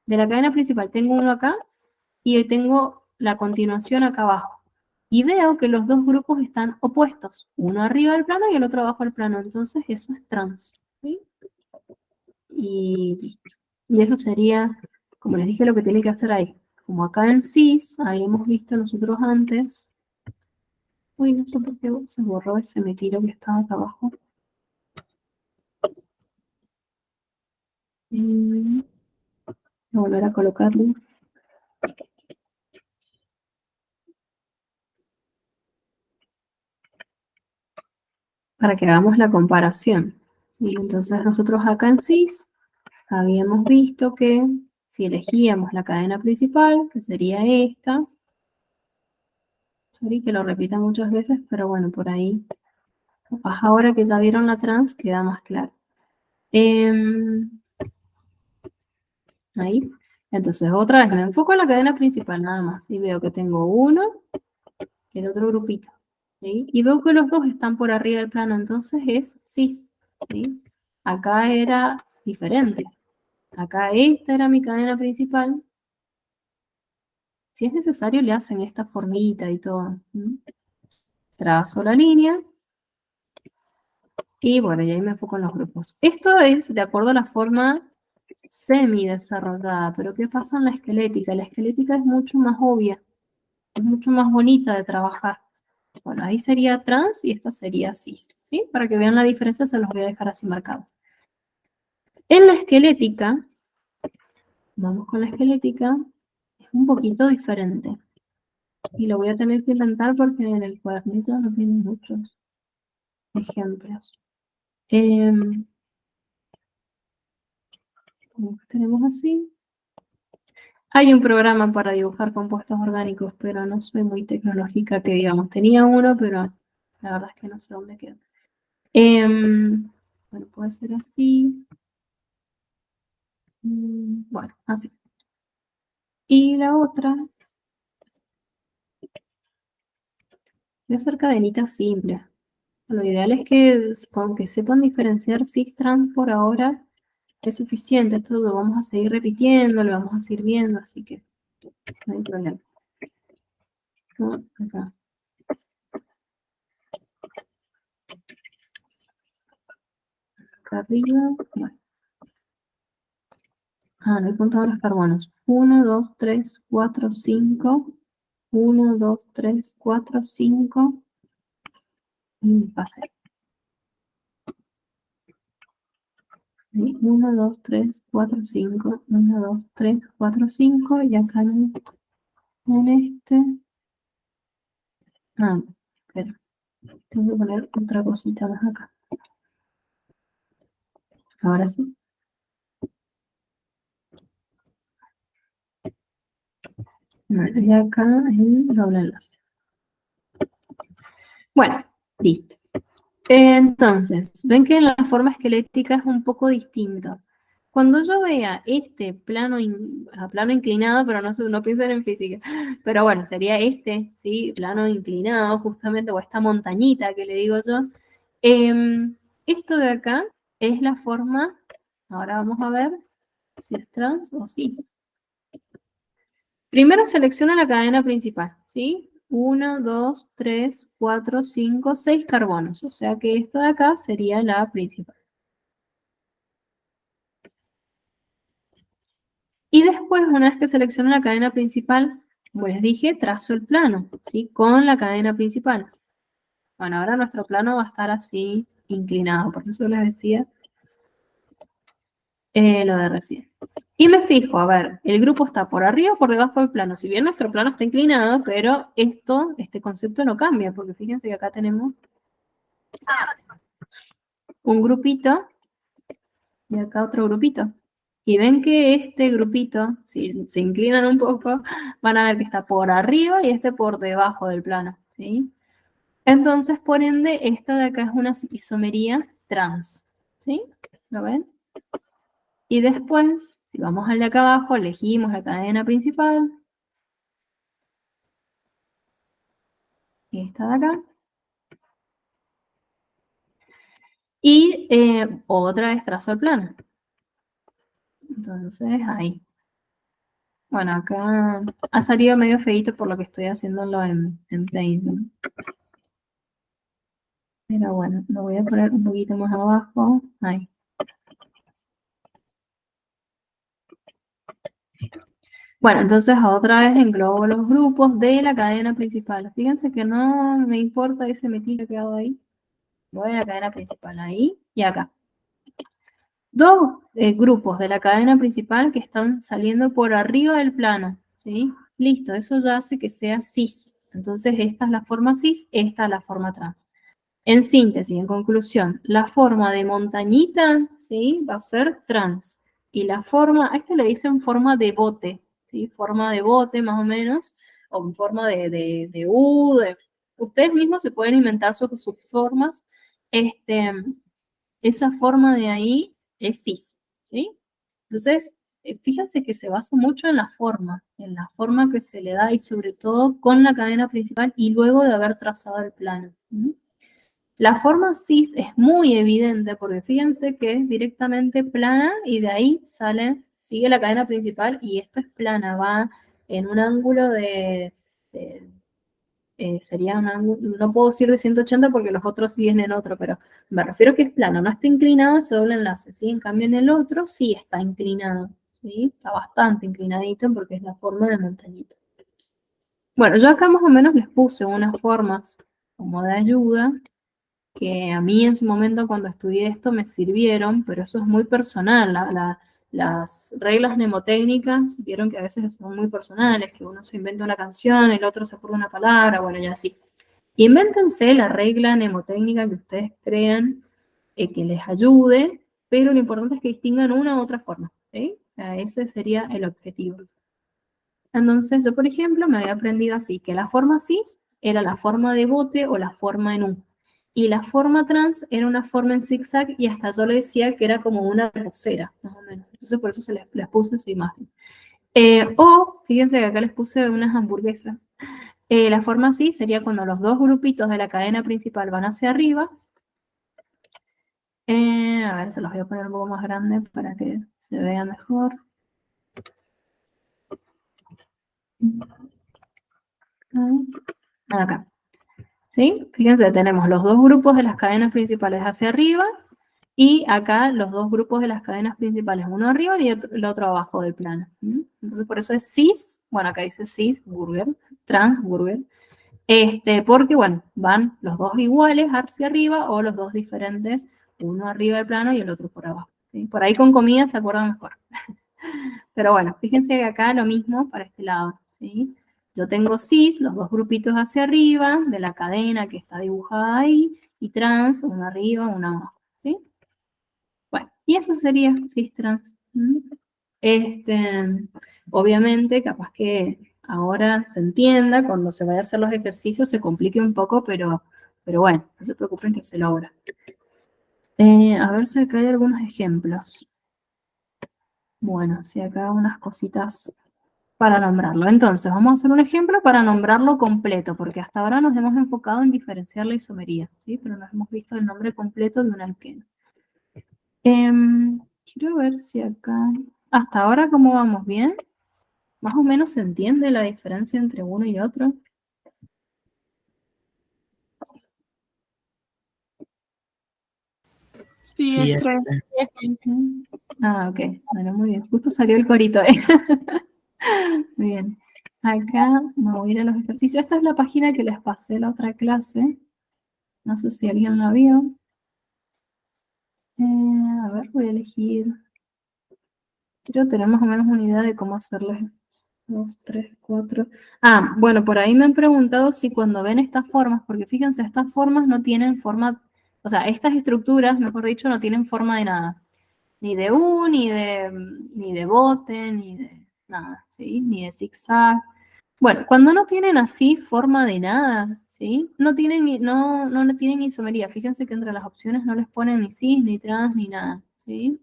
de la cadena principal tengo uno acá y tengo la continuación acá abajo. Y veo que los dos grupos están opuestos. Uno arriba del plano y el otro abajo del plano. Entonces eso es trans. ¿Sí? Y listo. Y eso sería, como les dije, lo que tiene que hacer ahí. Como acá en cis, ahí hemos visto nosotros antes. Uy, no sé por qué se borró ese metilo que estaba acá abajo. Voy a volver a colocarlo. Para que hagamos la comparación. ¿Sí? Entonces nosotros acá en cis habíamos visto que si elegíamos la cadena principal, que sería esta, sorry que lo repita muchas veces, pero bueno, por ahí, capaz ahora que ya vieron la trans, queda más claro. Ahí. Entonces otra vez me enfoco en la cadena principal nada más y veo que tengo uno y el otro grupito. ¿Sí? Y veo que los dos están por arriba del plano, entonces es cis. ¿Sí? Acá era diferente. Acá esta era mi cadena principal. Si es necesario, le hacen esta formita y todo. Trazo la línea. Y bueno, y ahí me enfoco en los grupos. Esto es de acuerdo a la forma semi-desarrollada. Pero ¿qué pasa en la esquelética? La esquelética es mucho más obvia. Es mucho más bonita de trabajar. Bueno, ahí sería trans y esta sería cis. ¿Sí? Para que vean la diferencia, se los voy a dejar así marcado. En la esquelética, vamos con la esquelética, es un poquito diferente. Y lo voy a tener que inventar porque en el cuadernillo no tiene muchos ejemplos. Tenemos así. Hay un programa para dibujar compuestos orgánicos, pero no soy muy tecnológica que digamos. Tenía uno, pero la verdad es que no sé dónde queda. Bueno, puede ser así. Bueno, así. Y la otra, voy a hacer cadenitas simples. Lo ideal es que con que sepan diferenciar cis-trans por ahora es suficiente. Esto lo vamos a seguir repitiendo, lo vamos a seguir viendo, así que no hay problema. Esto acá. Acá arriba. Bueno. No he contado los carbonos. 1, 2, 3, 4, 5. 1, 2, 3, 4, 5. Y pase. 1, 2, 3, 4, 5. 1, 2, 3, 4, 5. Y acá en este. Espera. Tengo que poner otra cosita más acá. Ahora sí. Y acá el doble enlace. Bueno, listo. Entonces, ven que la forma esquelética es un poco distinta. Cuando yo vea este plano, plano inclinado, pero no piensen en física, pero bueno, sería este, ¿sí? Plano inclinado justamente, o esta montañita que le digo yo. Esto de acá es la forma, ahora vamos a ver si es trans o cis. Primero selecciona la cadena principal, ¿sí? 1, 2, 3, 4, 5, 6 carbonos, o sea que esto de acá sería la principal. Y después, una vez que selecciono la cadena principal, como les dije, trazo el plano, ¿sí? Con la cadena principal. Bueno, ahora nuestro plano va a estar así, inclinado, por eso les decía lo de recién. Y me fijo, a ver, el grupo está por arriba o por debajo del plano. Si bien nuestro plano está inclinado, pero este concepto no cambia, porque fíjense que acá tenemos un grupito y acá otro grupito. Y ven que este grupito, si se inclinan un poco, van a ver que está por arriba y este por debajo del plano, ¿sí? Entonces, por ende, esta de acá es una isomería trans, ¿sí? ¿Lo ven? Y después, si vamos al de acá abajo, elegimos la cadena principal. Esta de acá. Y otra vez trazo el plano. Entonces, ahí. Bueno, acá ha salido medio feíto por lo que estoy haciéndolo en Paint, ¿no? Pero bueno, lo voy a poner un poquito más abajo. Ahí. Bueno, entonces otra vez englobo los grupos de la cadena principal. Fíjense que no me importa ese metil que ha quedado ahí. Voy a la cadena principal, ahí y acá. Dos grupos de la cadena principal que están saliendo por arriba del plano, ¿sí? Listo, eso ya hace que sea cis. Entonces esta es la forma cis, esta es la forma trans. En síntesis, en conclusión, la forma de montañita, ¿sí? Va a ser trans. Y la forma, a este le dicen forma de bote, ¿sí? Forma de bote más o menos, o en forma de U, ustedes mismos se pueden inventar sus formas. Esa forma de ahí es cis, ¿sí? Entonces, fíjense que se basa mucho en la forma que se le da y sobre todo con la cadena principal y luego de haber trazado el plano. ¿Sí? La forma cis es muy evidente porque fíjense que es directamente plana y de ahí sigue la cadena principal y esto es plana, va en un ángulo sería un ángulo, no puedo decir de 180 porque los otros siguen en otro, pero me refiero a que es plano, no está inclinado ese doble enlace, ¿sí? En cambio en el otro sí está inclinado, ¿sí? Está bastante inclinadito porque es la forma de montañita. Bueno, yo acá más o menos les puse unas formas como de ayuda que a mí en su momento cuando estudié esto me sirvieron, pero eso es muy personal. Las reglas mnemotécnicas, vieron que a veces son muy personales, que uno se inventa una canción, el otro se acuerda una palabra, bueno, ya así. Invéntense la regla mnemotécnica que ustedes crean que les ayude, pero lo importante es que distingan una u otra forma. ¿Sí? O sea, ese sería el objetivo. Entonces, yo, por ejemplo, me había aprendido así, que la forma cis era la forma de bote o la forma en U. Y la forma trans era una forma en zigzag y hasta yo le decía que era como una reposera, más o menos. Entonces, por eso les puse esa imagen. O, fíjense que acá les puse unas hamburguesas. La forma así sería cuando los dos grupitos de la cadena principal van hacia arriba. A ver, se los voy a poner un poco más grande para que se vea mejor. Acá. ¿Sí? Fíjense, tenemos los dos grupos de las cadenas principales hacia arriba y acá los dos grupos de las cadenas principales, uno arriba y el otro abajo del plano. Entonces por eso es cis, bueno, acá dice cis, burger, trans, burger. Porque, bueno, van los dos iguales hacia arriba o los dos diferentes, uno arriba del plano y el otro por abajo. ¿Sí? Por ahí con comida se acuerdan mejor. Pero bueno, fíjense que acá lo mismo para este lado. ¿Sí? Yo tengo cis, los dos grupitos hacia arriba de la cadena que está dibujada ahí, y trans, uno arriba, uno abajo. ¿Sí? Bueno, y eso sería cis trans. Obviamente, capaz que ahora se entienda, cuando se vaya a hacer los ejercicios se complique un poco, pero bueno, no se preocupen que se logra. A ver si acá hay algunos ejemplos. Bueno, sí, acá unas cositas para nombrarlo. Entonces, vamos a hacer un ejemplo para nombrarlo completo, porque hasta ahora nos hemos enfocado en diferenciar la isomería, ¿sí? Pero no hemos visto el nombre completo de un alqueno. Quiero ver si acá... Hasta ahora, ¿cómo vamos? ¿Bien? ¿Más o menos se entiende la diferencia entre uno y otro? Sí, Sí, estrés. Ah, ok. Bueno, muy bien. Justo salió el corito, ¿eh? Muy bien. Acá me voy a ir a los ejercicios. Esta es la página que les pasé la otra clase. No sé si alguien la vio. A ver, voy a elegir. Quiero tener más o menos una idea de cómo hacerles. 2, 3, 4. Ah, bueno, por ahí me han preguntado si cuando ven estas formas, porque fíjense, estas formas no tienen forma, o sea, estas estructuras, mejor dicho, no tienen forma de nada. Ni de U, ni de bote, ni de nada, ¿sí? Ni de zigzag. Bueno, cuando no tienen así forma de nada, ¿sí? No tienen isomería. Fíjense que entre las opciones no les ponen ni cis, ni trans, ni nada, ¿sí?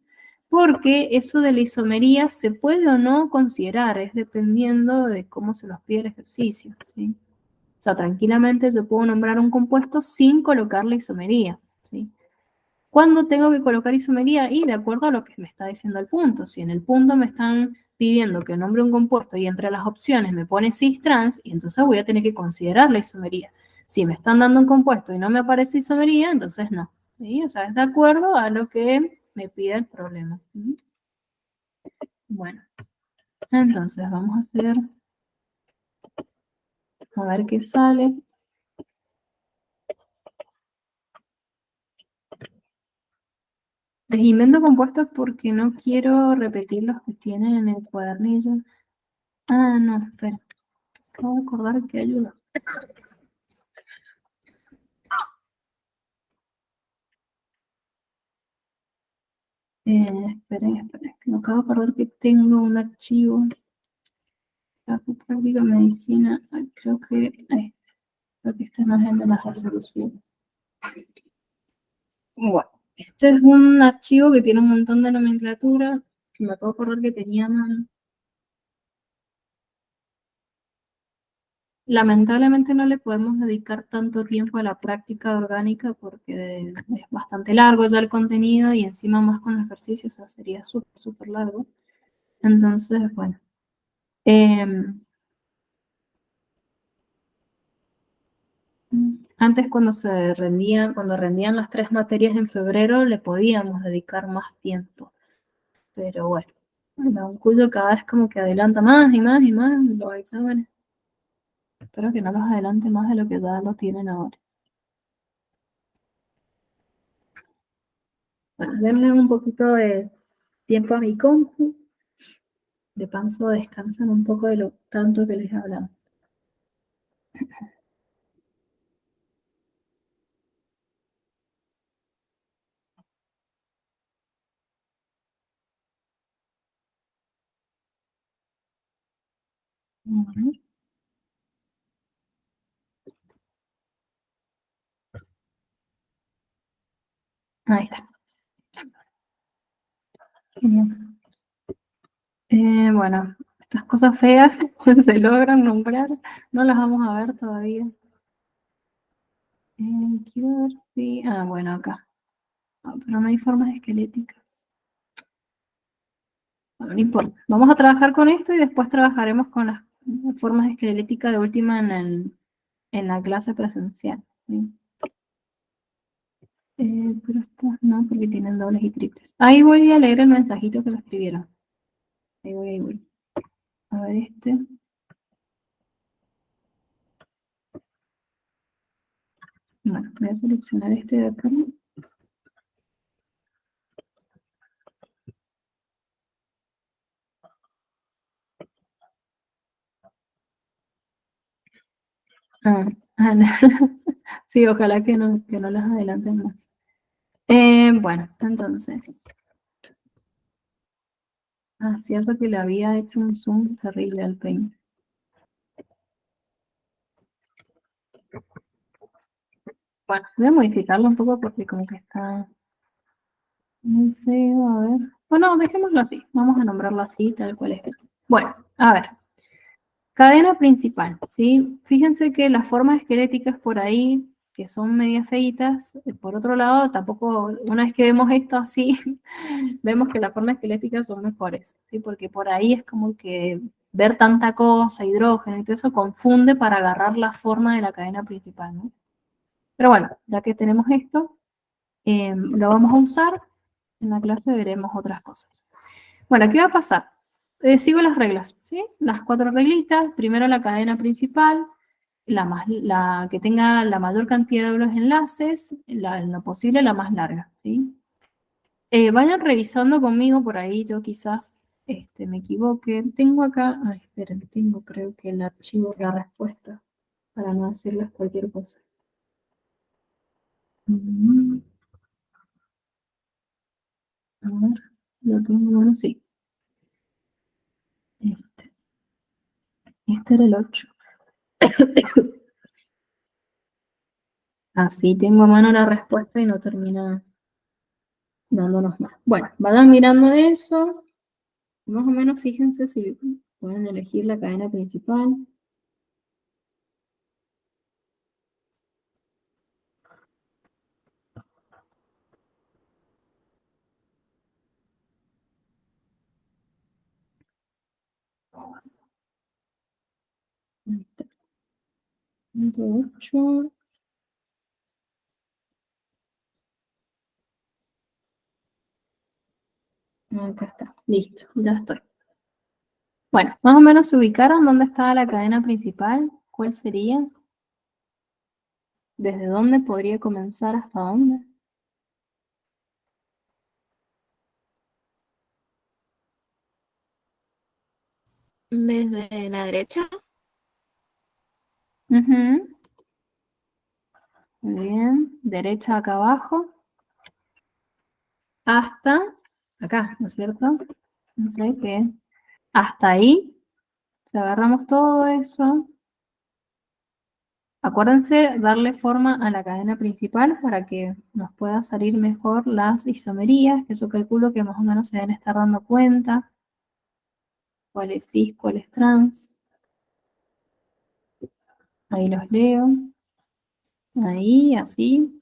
Porque eso de la isomería se puede o no considerar, es dependiendo de cómo se nos pide el ejercicio, ¿sí? O sea, tranquilamente yo puedo nombrar un compuesto sin colocar la isomería, ¿sí? ¿Cuándo tengo que colocar isomería? Y de acuerdo a lo que me está diciendo el punto. Si en el punto me están pidiendo que nombre un compuesto y entre las opciones me pone cis trans, y entonces voy a tener que considerar la isomería. Si me están dando un compuesto y no me aparece isomería, entonces no. ¿Sí? O sea, es de acuerdo a lo que me pide el problema. ¿Sí? Bueno, entonces vamos a hacer, a ver qué sale. Les invento compuestos porque no quiero repetir los que tienen en el cuadernillo. Ah, no, espera. Acabo de acordar que hay uno. Esperen, que me acabo de acordar que tengo un archivo. La práctica medicina, creo que este no es el de las resoluciones. Bueno, este es un archivo que tiene un montón de nomenclatura, que me acabo de acordar que tenía mal. Lamentablemente no le podemos dedicar tanto tiempo a la práctica orgánica porque es bastante largo ya el contenido y encima más con ejercicios, o sea, sería súper, súper largo. Entonces, bueno. Antes cuando rendían las 3 materias en febrero, le podíamos dedicar más tiempo. Pero bueno, un curso cada vez como que adelanta más y más y más los exámenes. Espero que no los adelante más de lo que ya lo tienen ahora. Bueno, denle un poquito de tiempo a mi compu. De paso descansan un poco de lo tanto que les hablamos. Ujú. Ahí está. Genial. Bueno, estas cosas feas se logran nombrar, no las vamos a ver todavía. Quiero ver si... Ah, bueno, acá. Ah, pero no hay formas esqueléticas. Bueno, no importa. Vamos a trabajar con esto y después trabajaremos con las formas esqueléticas de última en la clase presencial. ¿Sí? Pero estos no, porque tienen dobles y triples. Ahí voy a leer el mensajito que me escribieron. Ahí voy, ahí voy. A ver este. Bueno, voy a seleccionar este de acá. Ah, no. Sí, ojalá que no las adelanten más. Bueno, entonces. Ah, cierto que le había hecho un zoom terrible al Paint. Bueno, voy a modificarlo un poco porque como que está muy feo, a ver. Bueno, dejémoslo así. Vamos a nombrarlo así, tal cual es. Bueno, a ver. Cadena principal, ¿sí? Fíjense que las formas esqueléticas por ahí, que son medias feitas, por otro lado, tampoco, una vez que vemos esto así, vemos que las formas esqueléticas son mejores, ¿sí? Porque por ahí es como que ver tanta cosa, hidrógeno y todo eso, confunde para agarrar la forma de la cadena principal, ¿no? Pero bueno, ya que tenemos esto, lo vamos a usar, en la clase veremos otras cosas. Bueno, ¿qué va a pasar? Sigo las reglas, ¿sí? Las 4 reglitas. Primero la cadena principal, la que tenga la mayor cantidad de los enlaces, en lo posible la más larga, ¿sí? Vayan revisando conmigo por ahí, yo quizás me equivoque. Tengo acá, esperen, tengo creo que el archivo de la respuesta para no decirles cualquier cosa. A ver, lo tengo, bueno, sí. Este era el 8. Así tengo a mano la respuesta y no termina dándonos más. Bueno, vayan mirando eso. Más o menos fíjense si pueden elegir la cadena principal. Ahí está. 108. Acá está. Listo, ya estoy. Bueno, más o menos se ubicaron dónde estaba la cadena principal. ¿Cuál sería? ¿Desde dónde podría comenzar hasta dónde? Desde la derecha. Ujú. Muy bien. Derecha acá abajo. Hasta acá, ¿no es cierto? No sé qué. Hasta ahí. Si agarramos todo eso. Acuérdense darle forma a la cadena principal para que nos pueda salir mejor las isomerías, que yo calculo que más o menos se deben estar dando cuenta. Cuál es cis, cuál es trans. Ahí los leo. Ahí, así.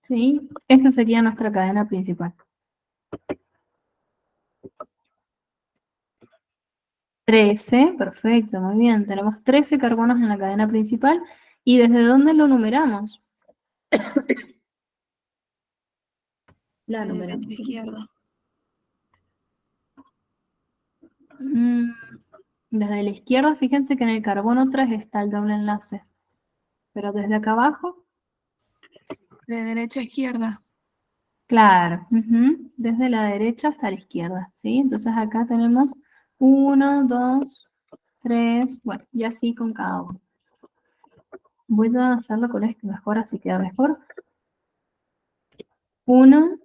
¿Sí? Esa sería nuestra cadena principal. 13, perfecto, muy bien. Tenemos 13 carbonos en la cadena principal. ¿Y desde dónde lo numeramos? La De numeramos. derecha a izquierda. Desde la izquierda, fíjense que en el carbono 3 está el doble enlace. Pero desde acá abajo, De derecha a izquierda. claro, desde la derecha hasta la izquierda, ¿sí? Entonces acá tenemos 1, 2, 3, bueno, y así con cada uno. Voy a hacerlo con este mejor, así queda mejor. 1,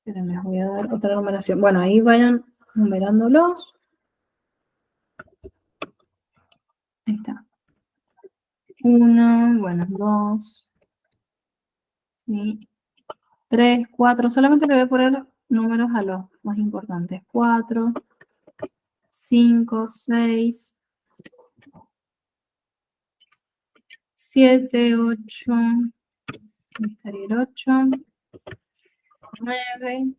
pero les voy a dar otra numeración. Bueno, ahí vayan numerándolos. Ahí está. 1, bueno, 2, sí, 3, 4. Solamente le voy a poner números a los más importantes. 4, 5, 6, 7, 8, ahí estaría el 8, 9,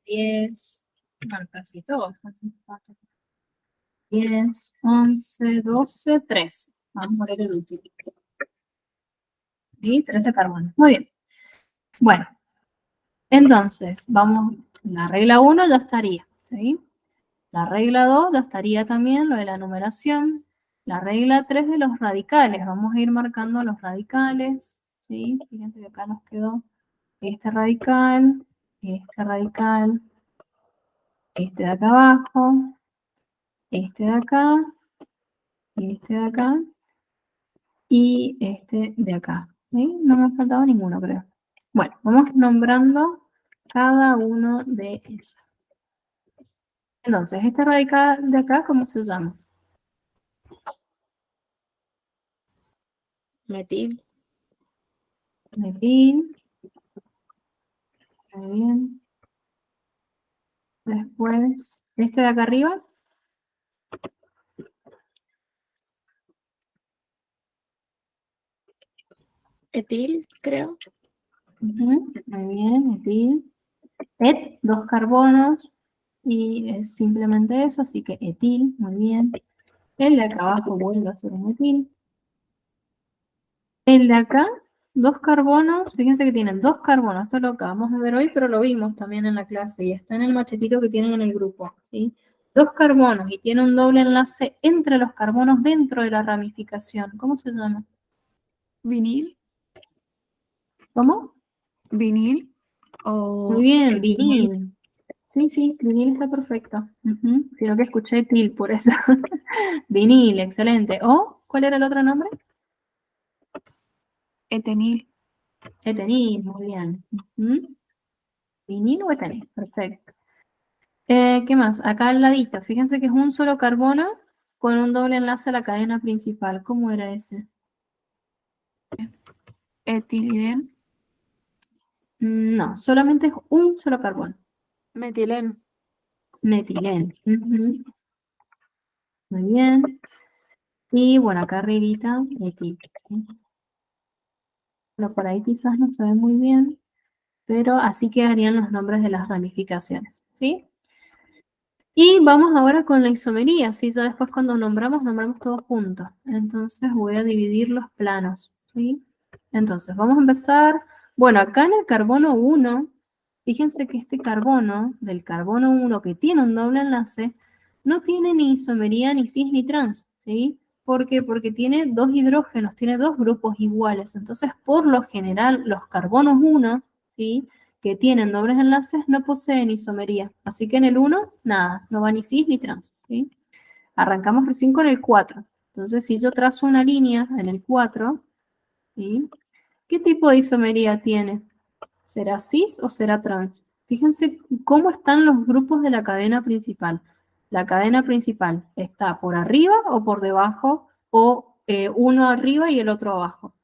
10, bueno, casi todos. 10, 11, 12, 13. Vamos a poner el último. ¿Sí? 13 carbonos. Muy bien. Bueno, entonces, vamos, la regla 1 ya estaría, ¿sí? La regla 2 ya estaría también, lo de la numeración. La regla 3 de los radicales, vamos a ir marcando los radicales, ¿sí? Fíjense que acá nos quedó este radical, este de acá abajo, este de acá, este de acá, y este de acá, ¿sí? No me ha faltado ninguno, creo. Bueno, vamos nombrando cada uno de esos. Entonces, este radical de acá, ¿cómo se llama? Metil. Metil. Muy bien. Después, este de acá arriba. Etil, creo. Ujú, muy bien, etil. Et, 2 carbonos. Y es simplemente eso, así que etil, muy bien. El de acá abajo vuelve a ser un etil. El de acá, 2 carbonos, fíjense que tienen 2 carbonos, esto lo acabamos de ver hoy, pero lo vimos también en la clase y está en el machetito que tienen en el grupo, ¿sí? 2 carbonos y tiene un doble enlace entre los carbonos dentro de la ramificación. ¿Cómo se llama? Vinil. ¿Cómo? Vinil. Muy O bien, etil. vinil. Sí, sí, vinil está perfecto. Ujú, sino que escuché etil por eso. Vinil, excelente. ¿O cuál era el otro nombre? Etenil. Etenil, muy bien. Ujú. Vinil o etenil, perfecto. ¿Qué más? Acá al ladito, fíjense que es un solo carbono con un doble enlace a la cadena principal. ¿Cómo era ese? Etilidén. No, solamente es un solo carbono. Metilén. Metilén. Ujú, muy bien. Y bueno, acá arribita, etil. ¿Sí? Bueno, por ahí quizás no se ve muy bien, pero así quedarían los nombres de las ramificaciones. ¿Sí? Y vamos ahora con la isomería, ¿sí? Ya después cuando nombramos todos juntos. Entonces voy a dividir los planos, ¿sí? Entonces vamos a empezar, bueno, acá en el carbono 1, fíjense que este carbono, del carbono 1 que tiene un doble enlace, no tiene ni isomería ni cis ni trans, ¿sí? ¿Por qué? Porque tiene 2 hidrógenos, tiene 2 grupos iguales. Entonces, por lo general, los carbonos 1, ¿sí? Que tienen dobles enlaces no poseen isomería. Así que en el 1, nada, no va ni cis ni trans. ¿Sí? Arrancamos recién con el 4. Entonces, si yo trazo una línea en el 4, ¿sí? ¿Qué tipo de isomería tiene? ¿Será cis o será trans? Fíjense cómo están los grupos de la cadena principal. La cadena principal está por arriba o por debajo, o uno arriba y el otro abajo.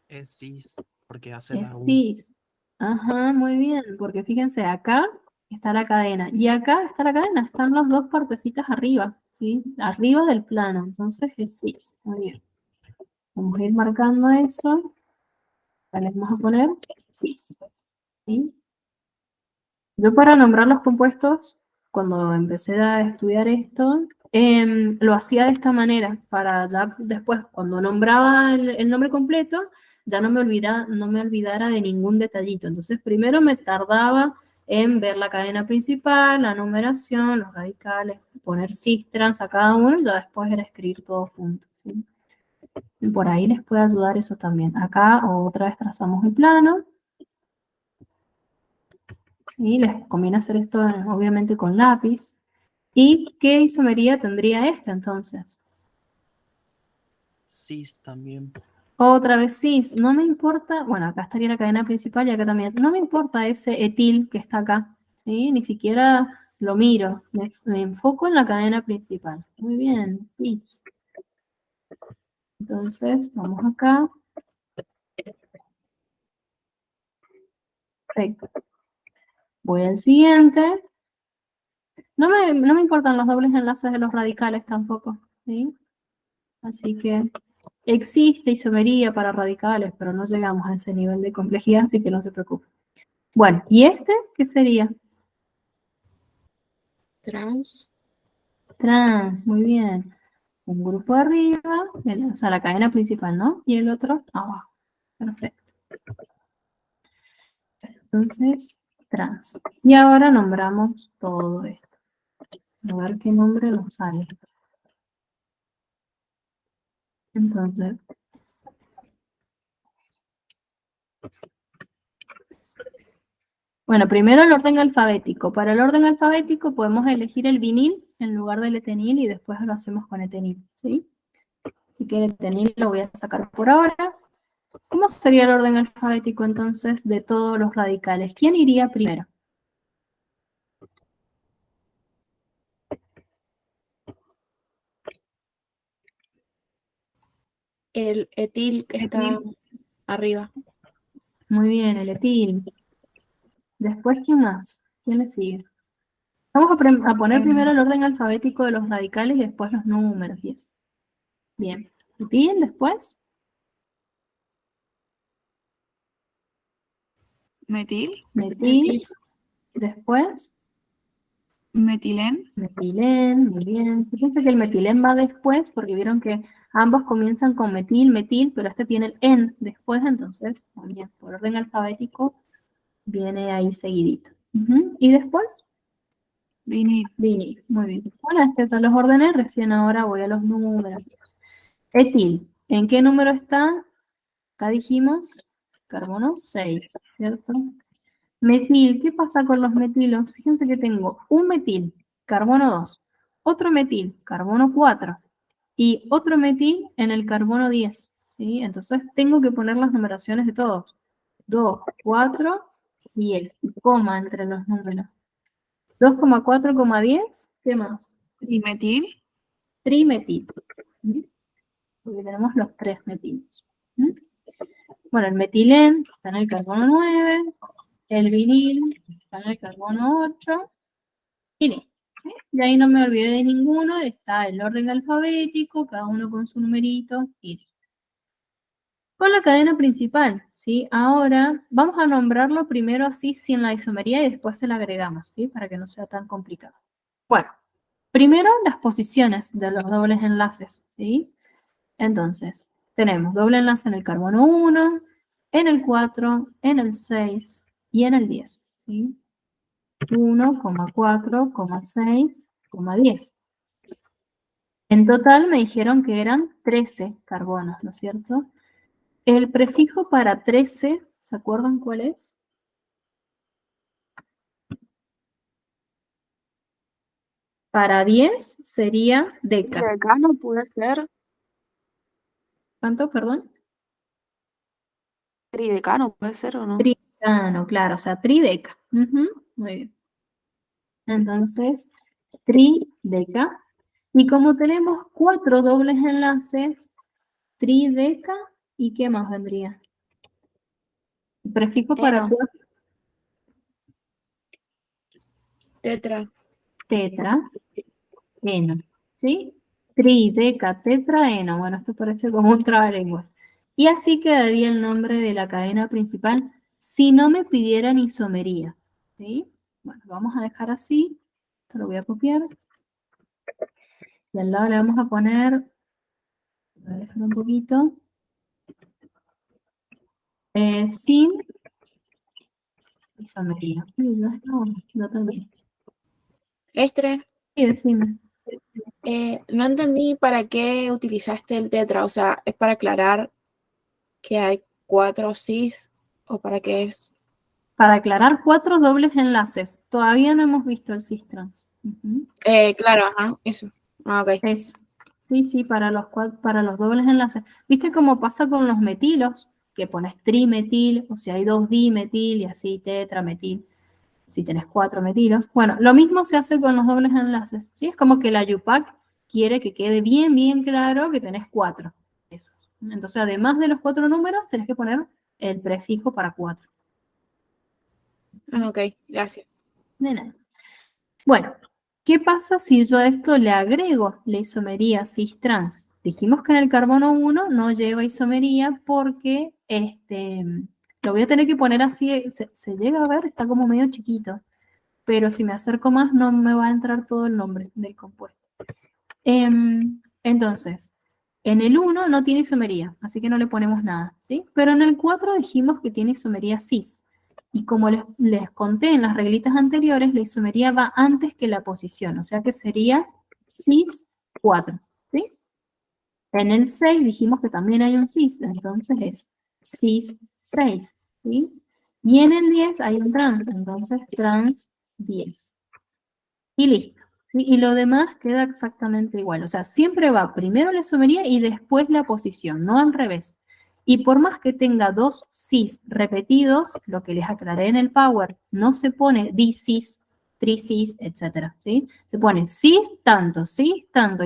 Es cis, porque hace la Es U. cis. Ajá, muy bien, porque fíjense, acá está la cadena y acá está la cadena, están las dos partecitas arriba, ¿sí? Arriba del plano, entonces es cis. Muy bien. Vamos a ir marcando eso. Ahora les vamos a poner cis. ¿Sí? Yo para nombrar los compuestos, cuando empecé a estudiar esto, lo hacía de esta manera, para ya después, cuando nombraba el nombre completo, ya no me olvidara de ningún detallito. Entonces, primero me tardaba en ver la cadena principal, la numeración, los radicales, poner cis, trans a cada uno, y ya después era escribir todo junto, ¿sí? Y por ahí les puede ayudar eso también. Acá otra vez trazamos el plano. ¿Sí? Les conviene hacer esto obviamente con lápiz. ¿Y qué isomería tendría esta entonces? Cis también. Otra vez cis, no me importa, bueno, acá estaría la cadena principal y acá también, no me importa ese etil que está acá, ¿sí? Ni siquiera lo miro, me enfoco en la cadena principal. Muy bien, cis. Entonces, vamos acá. Perfecto. Voy al siguiente. No me importan los dobles enlaces de los radicales tampoco, ¿sí? Así que existe isomería para radicales, pero no llegamos a ese nivel de complejidad, así que no se preocupe. Bueno, ¿y este qué sería? Trans. Trans, muy bien. Un grupo arriba, o sea, la cadena principal, ¿no? Y el otro abajo. Perfecto. Entonces, trans. Y ahora nombramos todo esto. A ver qué nombre nos sale. Entonces, bueno, primero el orden alfabético. Para el orden alfabético podemos elegir el vinil en lugar del etenil y después lo hacemos con etenil, ¿sí? Así que el etenil lo voy a sacar por ahora. ¿Cómo sería el orden alfabético entonces de todos los radicales? ¿Quién iría primero? El etil que está arriba. Muy bien, el etil. Después, ¿quién más? ¿Quién le sigue? Vamos a poner primero el orden alfabético de los radicales y después los números y eso. Bien. Etil, después. Metil, Metil. Después. metilén, Metilén, muy bien. Fíjense que el metilén va después, porque vieron que ambos comienzan con metil, metil, pero este tiene el en después, entonces, también por orden alfabético, viene ahí seguidito. Y después, vinil, vinil, muy bien. Bueno, este te los ordené, recién ahora voy a los números. Etil, ¿en qué número está? Acá dijimos, carbono 6, ¿cierto? Metil, ¿qué pasa con los metilos? Fíjense que tengo un metil, carbono 2, otro metil, carbono 4, y otro metil en el carbono 10. ¿Sí? Entonces tengo que poner las numeraciones de todos. 2, 4, 10, y coma entre los números. 2,4, 10, ¿qué más? trimetil, Trimetil. ¿Sí? Porque tenemos los 3 metilos. ¿Sí? Bueno, el metilén está en el carbono 9, el vinil está en el carbono 8, y listo. ¿Sí? Y ahí no me olvidé de ninguno, está el orden alfabético, cada uno con su numerito, y listo. Con la cadena principal, ¿sí? Ahora vamos a nombrarlo primero así sin la isomería y después se la agregamos, ¿sí? Para que no sea tan complicado. Bueno, primero las posiciones de los dobles enlaces, ¿sí? Entonces, tenemos doble enlace en el carbono 1, en el 4, en el 6 y en el 10, ¿sí? 1,4,6,10. En total me dijeron que eran 13 carbonos, ¿no es cierto? El prefijo para 13, ¿se acuerdan cuál es? Para 10 sería deca. decano puede ser, ¿Cuánto, perdón? tridecano puede ser o no. Tridecano, claro, o sea, trideca. Muy bien. Entonces, trideca. Y como tenemos 4 dobles enlaces, trideca, ¿y qué más vendría? El prefijo para Eno. 4, Tetra, tetra, eno, ¿sí? Trideca, tetra, eno. Bueno, esto parece como un trabalenguas. Y así quedaría el nombre de la cadena principal si no me pidieran isomería, ¿sí? Bueno, vamos a dejar así. Esto lo voy a copiar. Y al lado le vamos a poner, voy a dejar un poquito, sin isomería. Uy, ya está, no también. Estre. Sí, decime. No entendí para qué utilizaste el tetra, o sea, ¿es para aclarar que hay 4 cis o para qué es? Para aclarar 4 dobles enlaces. Todavía no hemos visto el cis-trans. Claro, ajá, eso. Ah, ok. Eso. Sí, sí, para los dobles enlaces. ¿Viste cómo pasa con los metilos? Que pones trimetil, o si hay 2 dimetil y así tetrametil, si tenés 4 metilos. Bueno, lo mismo se hace con los dobles enlaces. ¿Sí? Es como que la UPAC quiere que quede bien, bien claro que tenés 4. Esos. Entonces, además de los 4 números, tenés que poner el prefijo para 4. Ah, ok, gracias. De nada. Bueno, ¿qué pasa si yo a esto le agrego la isomería cis-trans? Dijimos que en el carbono 1 no lleva isomería porque lo voy a tener que poner así, se llega a ver, está como medio chiquito, pero si me acerco más no me va a entrar todo el nombre del compuesto. Entonces, en el 1 no tiene isomería, así que no le ponemos nada, ¿sí? Pero en el 4 dijimos que tiene isomería cis. Y como les conté en las reglitas anteriores, la isomería va antes que la posición, o sea que sería cis 4, ¿sí? En el 6 dijimos que también hay un cis, entonces es cis 6, ¿sí? Y en el 10 hay un trans, entonces trans 10. Y listo. ¿Sí? Y lo demás queda exactamente igual. O sea, siempre va primero la isomería y después la posición, no al revés. Y por más que tenga 2 cis repetidos, lo que les aclaré en el Power, no se pone dicis, tricis, etc. ¿Sí? Se pone cis tanto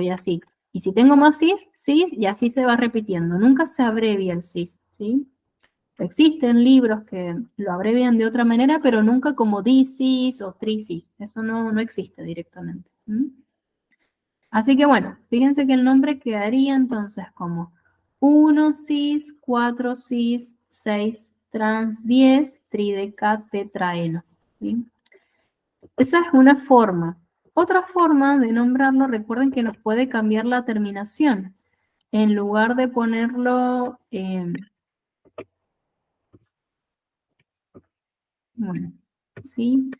y así. Y si tengo más cis, cis, y así se va repitiendo. Nunca se abrevia el cis, ¿sí? Existen libros que lo abrevian de otra manera, pero nunca como dicis o tricis. Eso no existe directamente. Así que bueno, fíjense que el nombre quedaría entonces como 1 cis, 4 cis, 6 trans, 10 tridecatetraeno. ¿Sí? Esa es una forma. Otra forma de nombrarlo, recuerden que nos puede cambiar la terminación. En lugar de ponerlo, bueno, ¿sí?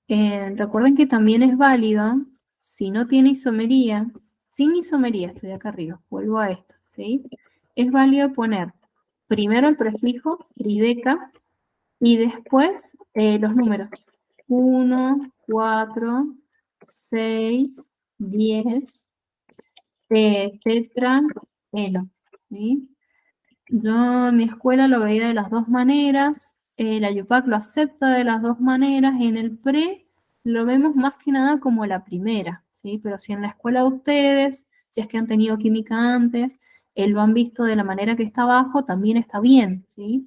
Recuerden que también es válido, si no tiene isomería, sin isomería, estoy acá arriba, vuelvo a esto, ¿sí? Es válido poner primero el prefijo trideca y después los números 1, 4, 6, 10, tetra, eno, ¿sí? Yo en mi escuela lo veía de las dos maneras, la Yupac lo acepta de las dos maneras, en el pre lo vemos más que nada como la primera, ¿sí? Pero si en la escuela de ustedes, si es que han tenido química antes, lo han visto de la manera que está abajo, también está bien, ¿sí?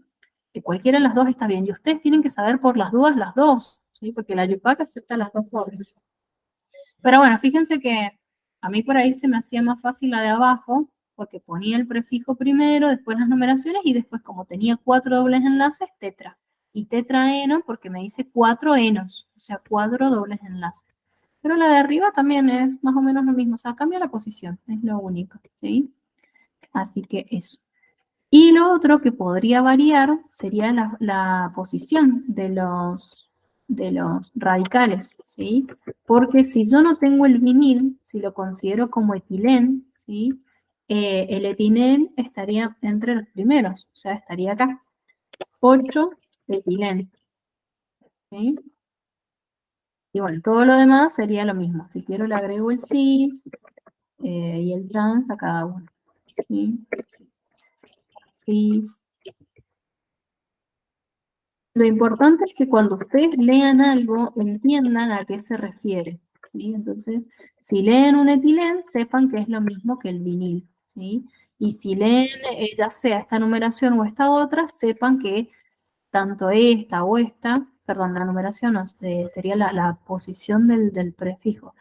Que cualquiera de las dos está bien. Y ustedes tienen que saber por las dudas las dos, ¿sí? Porque la Yupac acepta las dos formas. Pero bueno, fíjense que a mí por ahí se me hacía más fácil la de abajo, porque ponía el prefijo primero, después las numeraciones, y después como tenía 4 dobles enlaces, tetra. Y tetraeno porque me dice 4 enos, o sea, 4 dobles enlaces. Pero la de arriba también es más o menos lo mismo, o sea, cambia la posición, es lo único, ¿sí? Así que eso. Y lo otro que podría variar sería la posición de los radicales, ¿sí? Porque si yo no tengo el vinil, si lo considero como etilén, ¿sí? El etilén estaría entre los primeros, o sea, estaría acá. 8 etilén, ¿sí? Y bueno, todo lo demás sería lo mismo. Si quiero le agrego el cis y el trans a cada uno, ¿sí? Cis. Lo importante es que cuando ustedes lean algo, entiendan a qué se refiere, ¿sí? Entonces, si leen un etilén, sepan que es lo mismo que el vinil, ¿sí? Y si leen ya sea esta numeración o esta otra, sepan que tanto esta o esta, perdón, la numeración sería la posición del prefijo.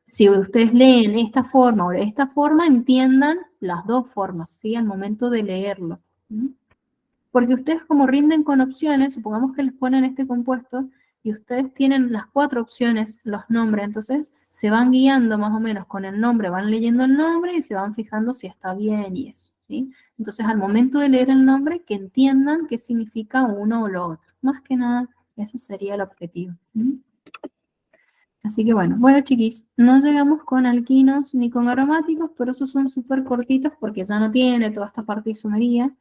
Si ustedes leen esta forma o esta forma, entiendan las dos formas, ¿sí? Al momento de leerlo. ¿Sí? Porque ustedes como rinden con opciones, supongamos que les ponen este compuesto y ustedes tienen las 4 opciones, los nombres, entonces se van guiando más o menos con el nombre, van leyendo el nombre y se van fijando si está bien y eso, ¿sí? Entonces al momento de leer el nombre, que entiendan qué significa uno o lo otro. Más que nada, ese sería el objetivo. ¿Sí? Así que bueno chiquis, no llegamos con alquinos ni con aromáticos, pero esos son súper cortitos porque ya no tiene toda esta parte de isomería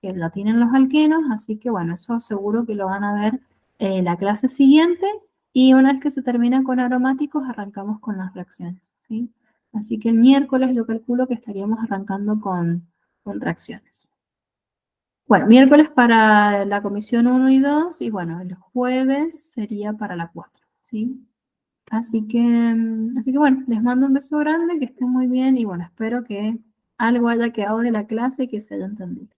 que la tienen los alquenos, así que bueno, eso seguro que lo van a ver la clase siguiente y una vez que se termina con aromáticos arrancamos con las reacciones, ¿sí? Así que el miércoles yo calculo que estaríamos arrancando con reacciones. Bueno, miércoles para la comisión 1 y 2 y bueno, el jueves sería para la 4, ¿sí? Así que bueno, les mando un beso grande, que estén muy bien y bueno, espero que algo haya quedado de la clase y que se haya entendido.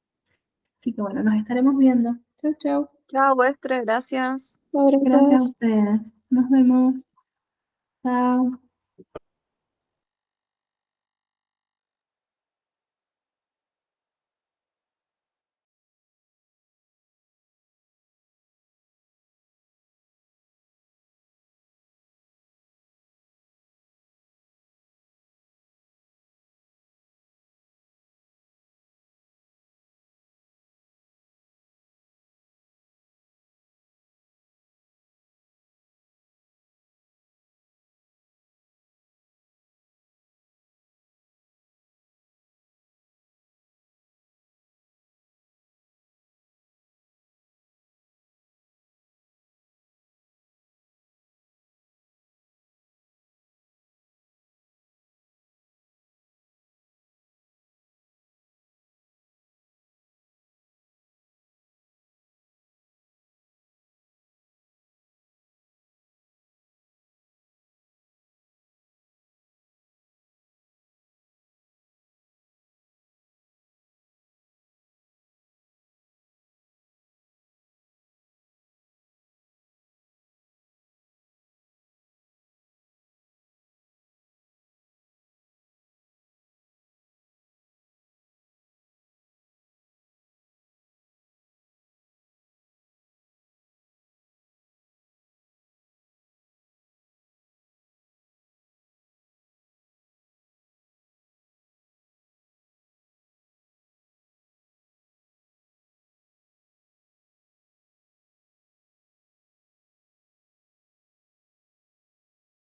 Así que bueno, nos estaremos viendo. Chau, chau. Chao, Westre, gracias. Gracias a ustedes. Nos vemos. Chao.